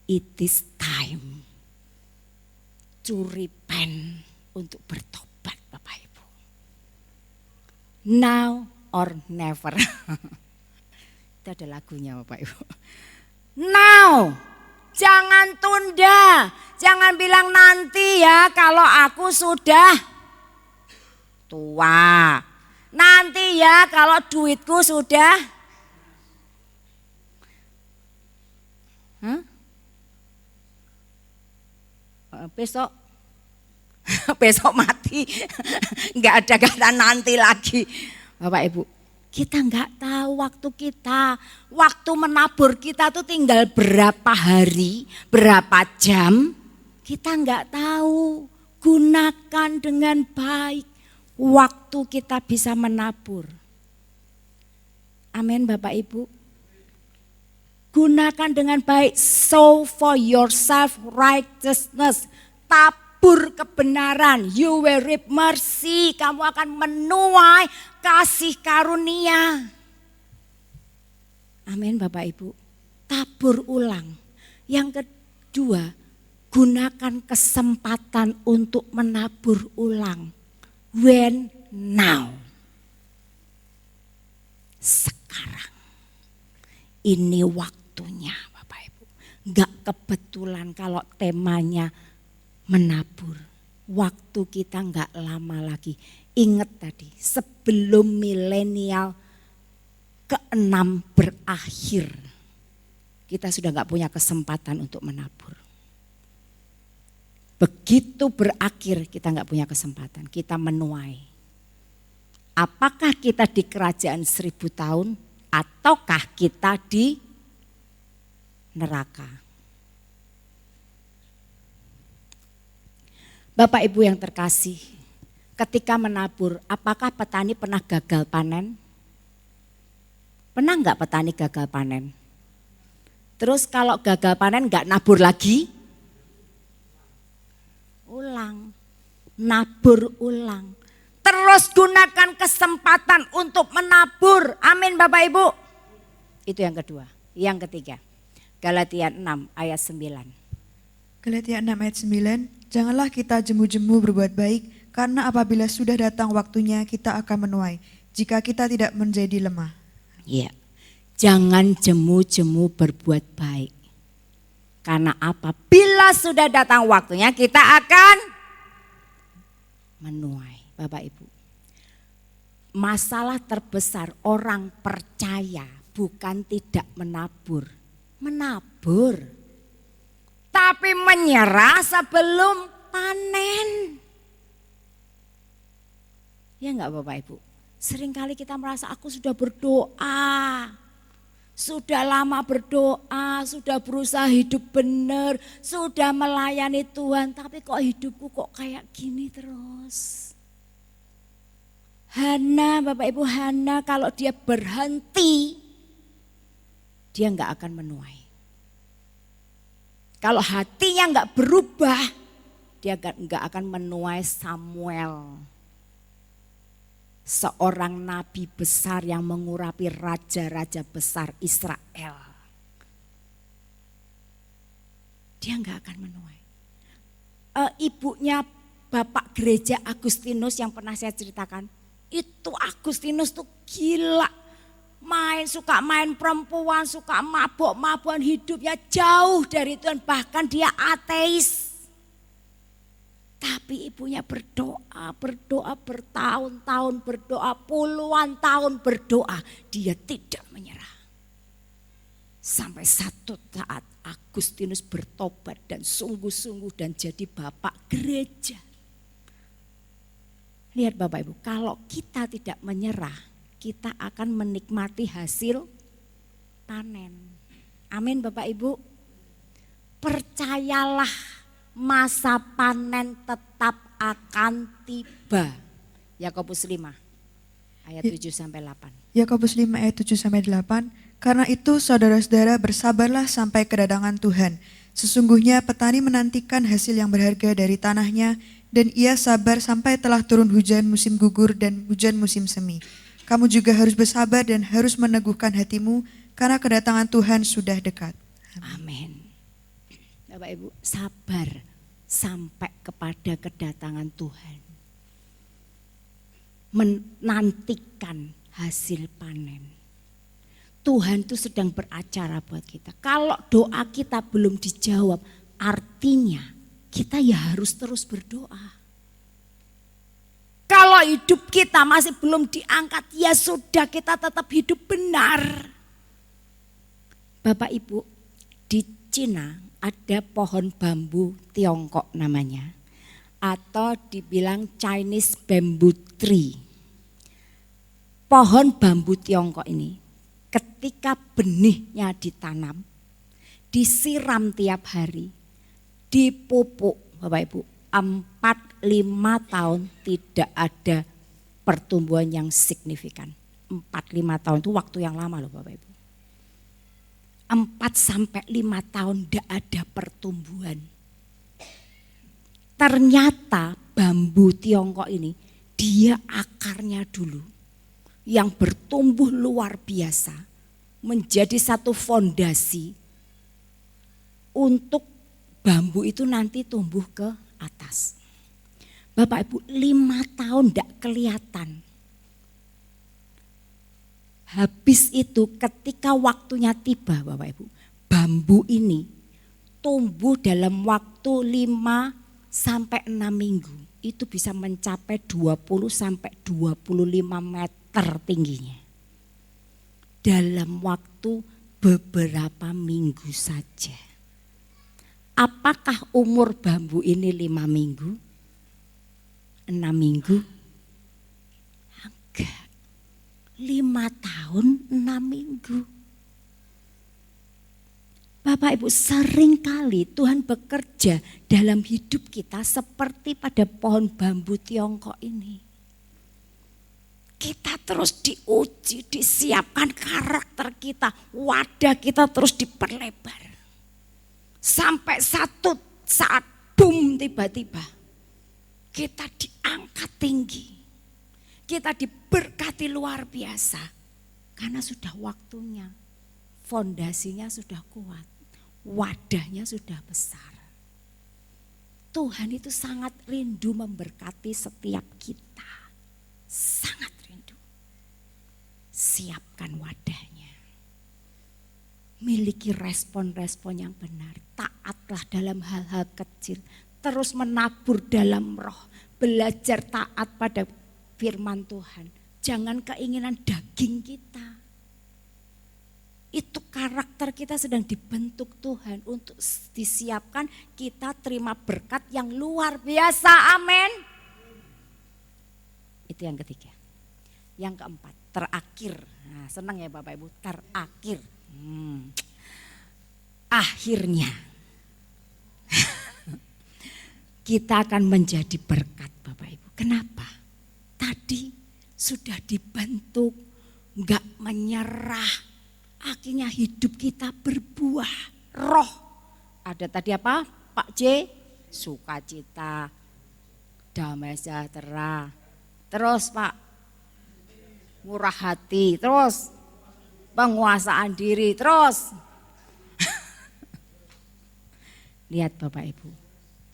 It is time to repent, untuk bertobat Bapak Ibu. Now or never. Itu ada lagunya Bapak Ibu. Now, jangan tunda, jangan bilang nanti ya kalau aku sudah tua. Nanti ya kalau duitku sudah besok besok mati. Nggak ada kata nanti lagi. Bapak Ibu, kita nggak tahu waktu kita. Waktu menabur kita tuh tinggal berapa hari, berapa jam. Kita nggak tahu. Gunakan dengan baik waktu kita bisa menabur. Amin Bapak Ibu. Gunakan dengan baik. Sow for yourself righteousness. Tabur kebenaran. You will reap mercy. Kamu akan menuai kasih karunia. Amin Bapak Ibu. Tabur ulang. Yang kedua, gunakan kesempatan untuk menabur ulang. When? Now. Sekarang. Ini waktunya Bapak Ibu. Enggak kebetulan kalau temanya menabur. Waktu kita enggak lama lagi. Ingat tadi, sebelum milenial ke-6 berakhir, kita sudah enggak punya kesempatan untuk menabur. Begitu berakhir kita enggak punya kesempatan, kita menuai. Apakah kita di kerajaan 1000 tahun ataukah kita di neraka? Bapak Ibu yang terkasih, ketika menabur, apakah petani pernah gagal panen? Pernah enggak petani gagal panen? Terus kalau gagal panen enggak nabur lagi? Ulang, nabur ulang. Terus gunakan kesempatan untuk menabur. Amin Bapak Ibu. Itu yang kedua. Yang ketiga, Galatia 6 ayat 9. Galatia 6 ayat 9, janganlah kita jemu-jemu berbuat baik, karena apabila sudah datang waktunya kita akan menuai, jika kita tidak menjadi lemah. Iya, jangan jemu-jemu berbuat baik. Karena apabila sudah datang waktunya kita akan menuai. Bapak Ibu, masalah terbesar orang percaya bukan tidak menabur. Menabur. Tapi menyerah sebelum panen. Ya enggak Bapak Ibu? Seringkali kita merasa aku sudah berdoa. Sudah lama berdoa, sudah berusaha hidup benar, sudah melayani Tuhan. Tapi kok hidupku kok kayak gini terus. Hana, Bapak Ibu, Hana kalau dia berhenti, dia enggak akan menuai. Kalau hatinya enggak berubah, dia enggak akan menuai Samuel. Seorang nabi besar yang mengurapi raja-raja besar Israel. Dia enggak akan menuai. Ibunya Bapak Gereja Agustinus yang pernah saya ceritakan, itu Agustinus tuh gila. Suka main perempuan, suka mabok-mabokan, hidupnya jauh dari Tuhan, bahkan dia ateis. Tapi ibunya berdoa bertahun-tahun, berdoa puluhan tahun berdoa. Dia tidak menyerah. Sampai satu saat Agustinus bertobat dan sungguh-sungguh dan jadi bapak gereja. Lihat Bapak Ibu, kalau kita tidak menyerah, kita akan menikmati hasil panen. Amin Bapak Ibu. Percayalah, masa panen tetap akan tiba. Yakobus 5 ayat 7 sampai 8. Yakobus 5 ayat 7 sampai 8, karena itu saudara-saudara bersabarlah sampai kedatangan Tuhan. Sesungguhnya petani menantikan hasil yang berharga dari tanahnya, dan ia sabar sampai telah turun hujan musim gugur dan hujan musim semi. Kamu juga harus bersabar dan harus meneguhkan hatimu, karena kedatangan Tuhan sudah dekat. Amin. Bapak Ibu, sabar sampai kepada kedatangan Tuhan. Menantikan hasil panen. Tuhan itu sedang beracara buat kita. Kalau doa kita belum dijawab, artinya kita ya harus terus berdoa. Kalau hidup kita masih belum diangkat, ya sudah, kita tetap hidup benar. Bapak Ibu, di Cina ada pohon bambu Tiongkok namanya. atau dibilang Chinese bamboo tree. Pohon bambu Tiongkok ini ketika benihnya ditanam, disiram tiap hari, dipupuk Bapak Ibu, 4-5 tahun tidak ada pertumbuhan yang signifikan. 4-5 tahun itu waktu yang lama loh Bapak Ibu. 4-5 tahun tidak ada pertumbuhan. Ternyata bambu Tiongkok ini dia akarnya dulu yang bertumbuh luar biasa menjadi satu fondasi untuk bambu itu nanti tumbuh ke atas. Bapak Ibu 5 tahun tidak kelihatan. Habis itu ketika waktunya tiba Bapak Ibu, bambu ini tumbuh dalam waktu 5-6 minggu. Itu bisa mencapai 20-25 meter tingginya. Dalam waktu beberapa minggu saja. Apakah umur bambu ini 5 minggu? 6 minggu? Enggak. 5 tahun 6 minggu. Bapak Ibu, sering kali Tuhan bekerja dalam hidup kita seperti pada pohon bambu Tiongkok ini. Kita terus diuji, disiapkan karakter kita, wadah kita terus diperlebar. Sampai satu saat boom tiba-tiba kita diangkat tinggi. Kita diberkati luar biasa karena sudah waktunya, fondasinya sudah kuat, wadahnya sudah besar. Tuhan itu sangat rindu memberkati setiap kita, sangat rindu. Siapkan wadahnya, miliki respon-respon yang benar, taatlah dalam hal-hal kecil, terus menabur dalam roh, belajar taat pada firman Tuhan, jangan keinginan daging kita. Itu karakter kita sedang dibentuk Tuhan untuk disiapkan kita terima berkat yang luar biasa, amin. Itu yang ketiga. Yang keempat, terakhir. Nah, senang ya Bapak Ibu, terakhir. Akhirnya kita akan menjadi berkat Bapak Ibu. Kenapa? Tadi sudah dibentuk, enggak menyerah. Akhirnya hidup kita berbuah roh. Ada tadi apa? Pak J, sukacita, damai sejahtera. Terus Pak, murah hati. Terus penguasaan diri. Terus lihat Bapak Ibu,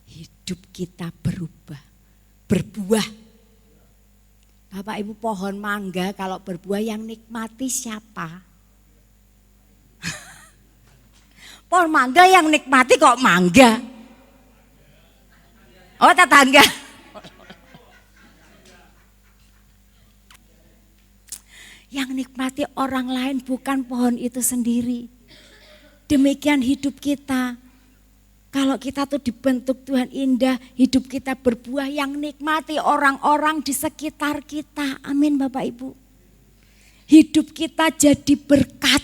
hidup kita berubah, berbuah. Bapak Ibu, pohon mangga kalau berbuah yang nikmati siapa? Pohon mangga yang nikmati kok mangga? Oh, tetangga. Yang nikmati orang lain bukan pohon itu sendiri. Demikian hidup kita. Kalau kita tuh dibentuk Tuhan indah, hidup kita berbuah yang nikmati orang-orang di sekitar kita. Amin Bapak Ibu. Hidup kita jadi berkat.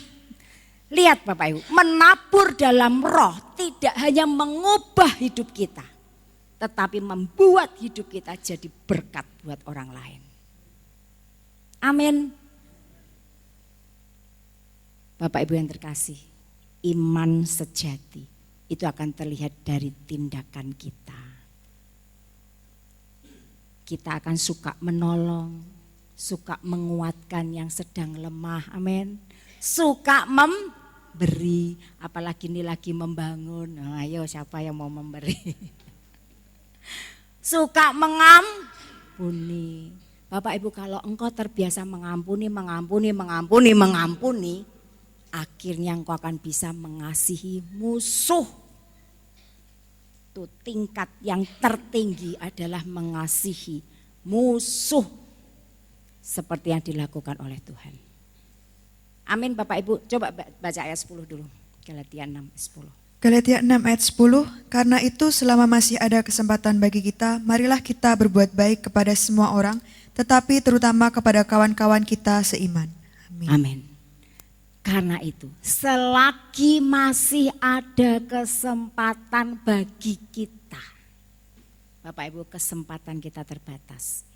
Lihat Bapak Ibu, menabur dalam roh tidak hanya mengubah hidup kita, tetapi membuat hidup kita jadi berkat buat orang lain. Amin. Bapak Ibu yang terkasih, iman sejati itu akan terlihat dari tindakan kita. Kita akan suka menolong, suka menguatkan yang sedang lemah, amin. Suka memberi, apalagi ini lagi membangun. Nah, ayo siapa yang mau memberi? Suka mengampuni. Bapak Ibu, kalau engkau terbiasa mengampuni, akhirnya engkau akan bisa mengasihi musuh. Itu tingkat yang tertinggi adalah mengasihi musuh seperti yang dilakukan oleh Tuhan. Amin Bapak Ibu, coba baca ayat 10 dulu. Galatia 6:10. Galatia 6 ayat 10, karena itu selama masih ada kesempatan bagi kita, marilah kita berbuat baik kepada semua orang, tetapi terutama kepada kawan-kawan kita seiman. Amin. Amin. Karena itu, selagi masih ada kesempatan bagi kita, Bapak Ibu, kesempatan kita terbatas.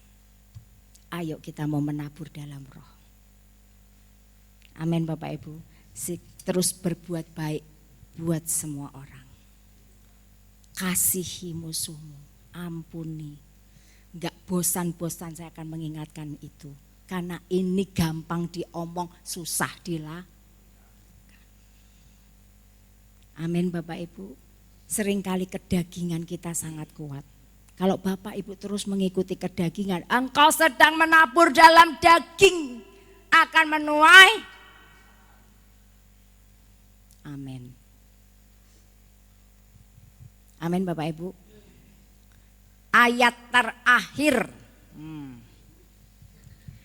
Ayo kita mau menabur dalam roh. Amin Bapak Ibu. Terus berbuat baik buat semua orang. Kasihi musuhmu, ampuni. Enggak bosan-bosan saya akan mengingatkan itu. Karena ini gampang diomong, susah dilakukan. Amin Bapak Ibu. Seringkali kedagingan kita sangat kuat. Kalau Bapak Ibu terus mengikuti kedagingan, engkau sedang menabur dalam daging, akan menuai. Amin. Amin Bapak Ibu. Ayat terakhir.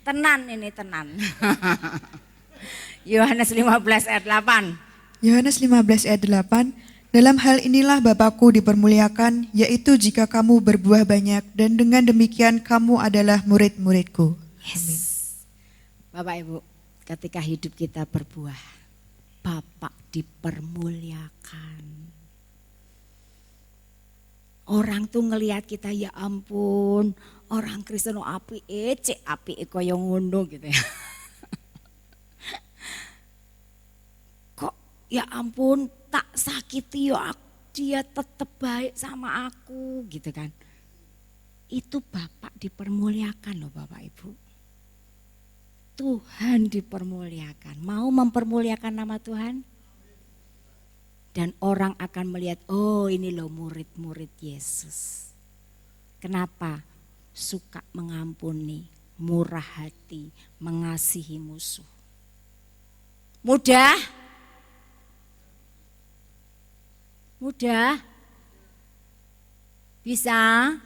Tenan ini tenan. Yohanes 15 ayat 8. Yohanes 15 ayat 8, dalam hal inilah Bapakku dipermuliakan, yaitu jika kamu berbuah banyak, dan dengan demikian kamu adalah murid-muridku. Amin. Bapak Ibu, ketika hidup kita berbuah, Bapak dipermuliakan. Orang tuh ngelihat kita, ya ampun, orang Kristen api cek api koyo ngono gitu ya. Kok ya ampun tak sakiti yo dia tetap baik sama aku gitu kan. Itu Bapak dipermuliakan loh Bapak Ibu. Tuhan dipermuliakan. Mau mempermuliakan nama Tuhan? Dan orang akan melihat, oh ini loh murid-murid Yesus. Kenapa? Suka mengampuni, murah hati, mengasihi musuh. Mudah? Mudah? Bisa?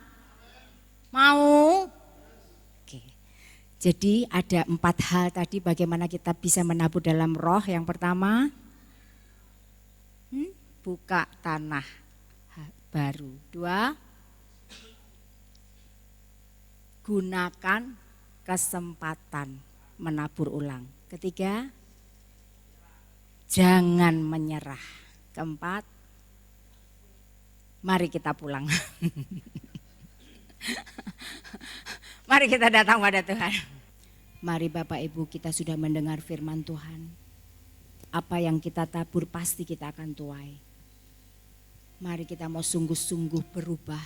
Mau? Oke. Jadi ada 4 hal tadi bagaimana kita bisa menabur dalam roh. Yang pertama, buka tanah baru. 2, gunakan kesempatan menabur ulang. 3, jangan menyerah. 4, mari kita pulang. Mari kita datang pada Tuhan. Mari Bapak Ibu, kita sudah mendengar firman Tuhan. Apa yang kita tabur pasti kita akan tuai. Mari kita mau sungguh-sungguh berubah.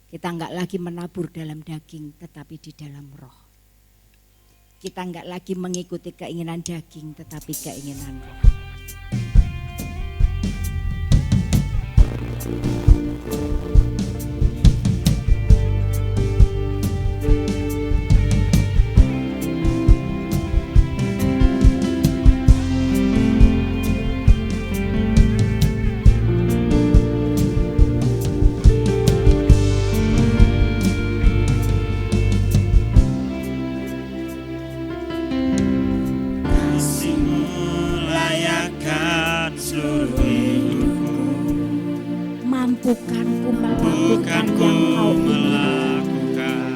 Kita enggak lagi menabur dalam daging tetapi di dalam roh. Kita enggak lagi mengikuti keinginan daging tetapi keinginan roh. Mampukanku melakukan yang kau inginkan.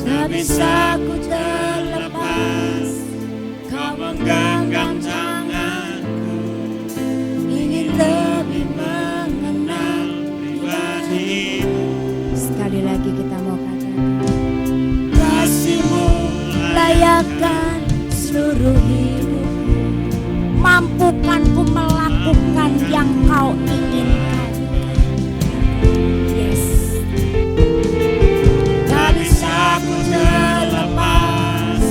Tak bisa ku terlepas, kau menggenggam tanganku. Ingin lebih mengenal pribadimu. Sekali lagi kita mau katakan, kasihmu layakkan seluruh hidup. Mampukanku melakukan yang kau inginkan. Yes. Tak bisa ku terlepas,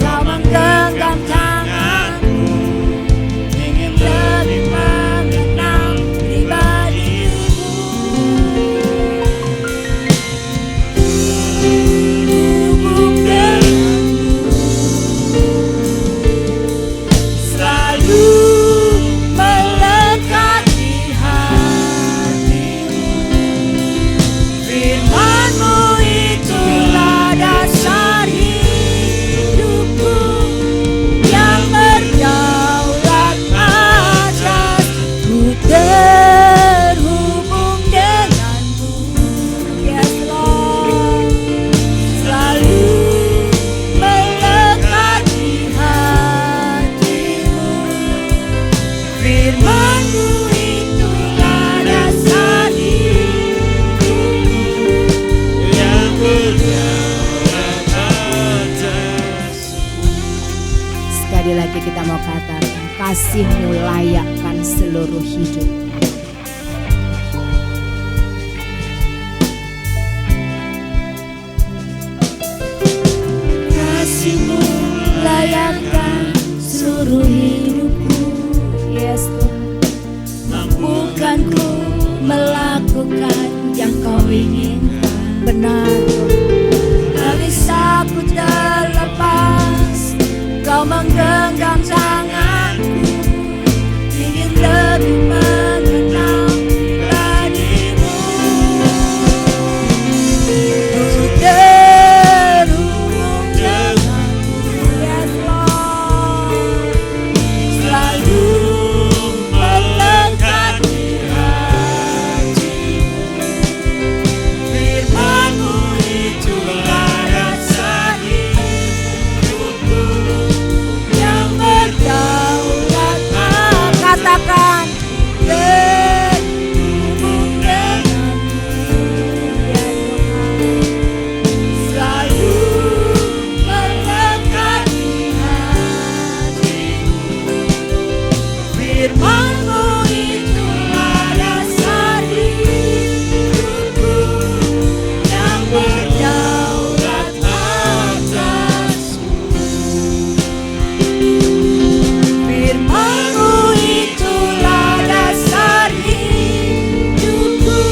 kau menggenggam tanganku. Ingin lebih mengenal pribadimu. Bukan selalu melekat di hati. mau katakan, kasih-Mu layakkan seluruh hidup. Kasih-Mu layakkan seluruh hidupku. Yes Tuhan. Mampukan ku melakukan yang Kau inginkan. Benar Tuhan. Tak bisa ku terlepas, Kau menggenggam tanganku, ingin lebih mengenal dirimu. Ku terhubung denganmu, yes Lord, selalu melekat di hatimu. Firman-Mu itulah dasar hidupku yang berdaulat. Katakan, terhubung denganmu, ya Tuhan, selalu melekat di hatimu. Firman-Mu itulah dasar hidupku yang berdaulat atasku. Firman-Mu itulah dasar hidupku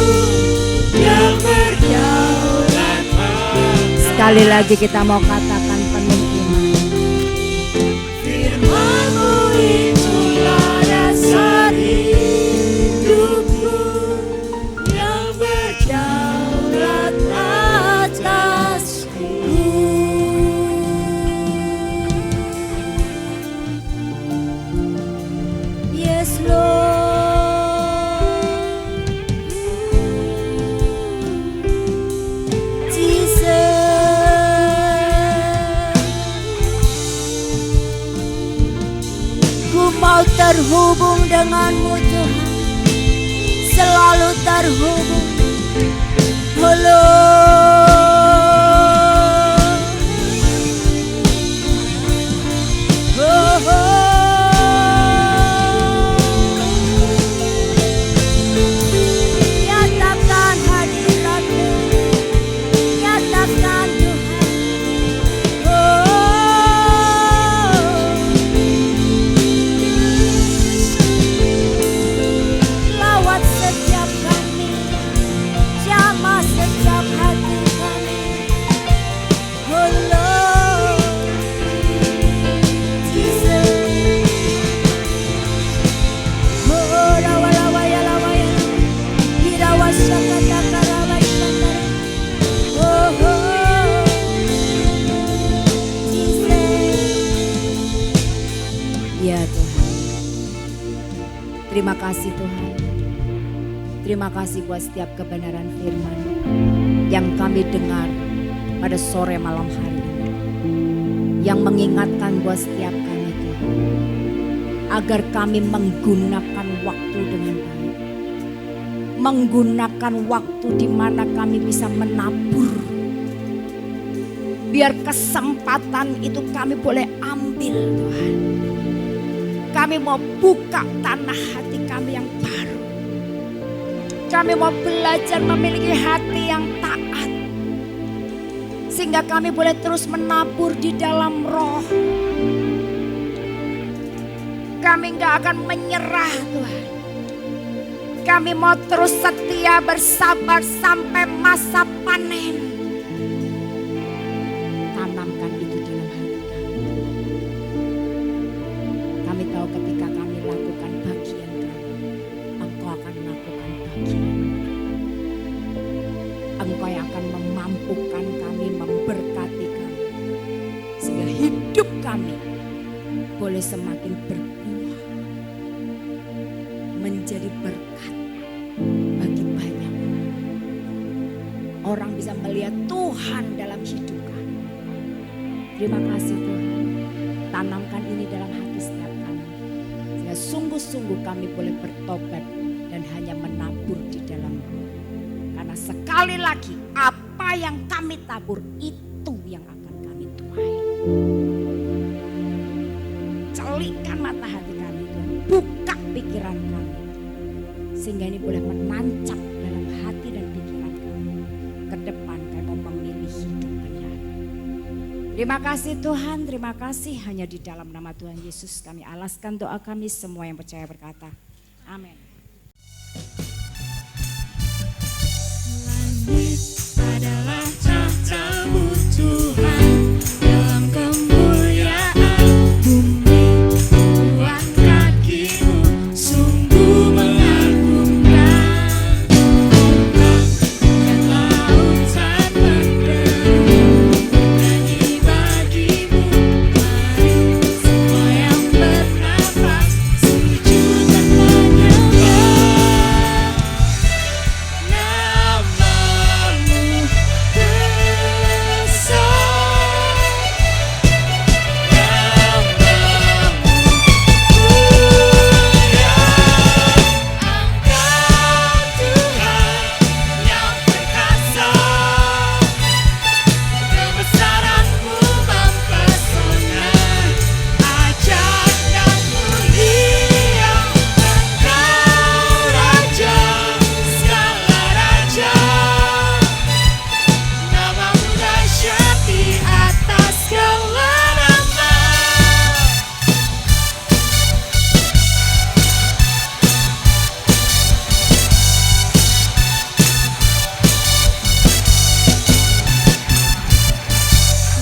yang berdaulat atasku. Sekali lagi kita mau katakan penuh iman. Firman-Mu itulah dasar hidupku yang berdaulat atasku. Yes Lord. Ku mau terhubung denganmu Tuhan, selalu terhubung. Oh Lord. Oh, nyatakan hadirat-Mu, nyatakan Tuhan. Lawat setiap kami, jamah setiap hati kami. Oh Lord Jesus. Oh rawa-rawa-ya lawaya, hirawa syakata-karawa syakara. Oh Jesus. Ya Tuhan, terima kasih Tuhan. Terima kasih buat setiap kebenaran firman yang kami dengar pada sore malam hari ini, yang mengingatkan buat setiap kami Tuhan, agar kami menggunakan waktu dengan baik, menggunakan waktu di mana kami bisa menabur. Biar kesempatan itu kami boleh ambil Tuhan. Kami mau buka tanah hati kami yang baru. Kami mau belajar memiliki hati yang taat, sehingga kami boleh terus menabur di dalam roh. Kami gak akan menyerah Tuhan. Kami mau terus setia bersabar sampai masa panen. Tanamkan itu dalam hati kami. Kami tahu ketika kami lakukan bagian kami, Engkau akan melakukan bagian. Engkau yang akan memampukan kami, memberkati kami, sehingga hidup kami boleh semakin berbuah, menjadi berkat bagi banyak orang. Orang bisa melihat Tuhan dalam hidup kami. Terima kasih Tuhan. Tanamkan ini dalam hati setiap kami, sehingga sungguh-sungguh kami boleh bertobat dan hanya menabur di dalam roh. Karena sekali lagi apa yang kami tabur itu yang akan kami tuai. Celikan Terima kasih Tuhan, terima kasih. Hanya di dalam nama Tuhan Yesus kami alaskan doa kami, semua yang percaya berkata amin. Langit adalah tahta-Mu Tuhan, dalam kemuliaan bumi tuan kaki-Mu sungguh mengagumkan. Dan lautan menderu bernyanyi bagi-Mu. Mari semua yang bernafas sujud dan menyembah. Nama-Mu besar, nama-Mu mulia. Engkau Tuhan yang perkasa, kebesaran-Mu mempesona, ajaib dan mulia. Engkau Raja segala raja, nama-Mu dahsyat di atas segala nama.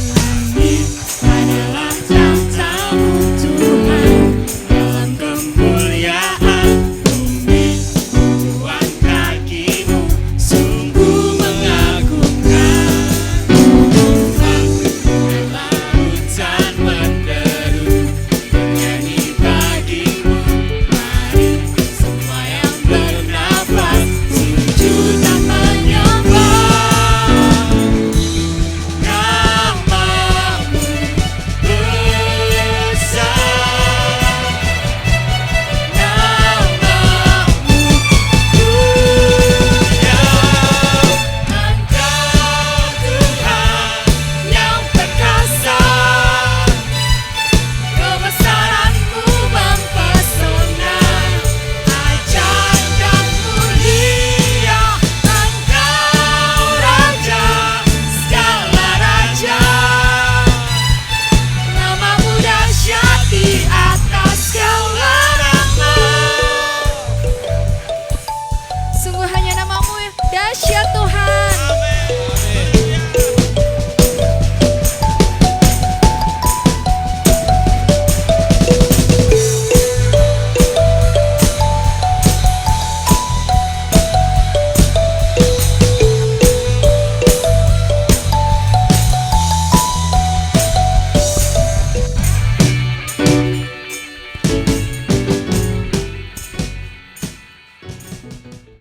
Langit adalah tahta-Mu Tuhan, dalam kemuliaan bumi tuan kaki-Mu sungguh mengagumkan. Dan lautan menderu bernyanyi bagi-Mu. Mari semua yang bernafas sujud dan menyembah. Nama-Mu besar, nama-Mu mulia. Engkau Tuhan yang perkasa, kebesaran-Mu mempesona, ajaib dan mulia. Engkau Raja segala raja, nama-Mu dahsyat di atas segala nama. Sungguh hanya nama-Mu dahsyat Tuhan.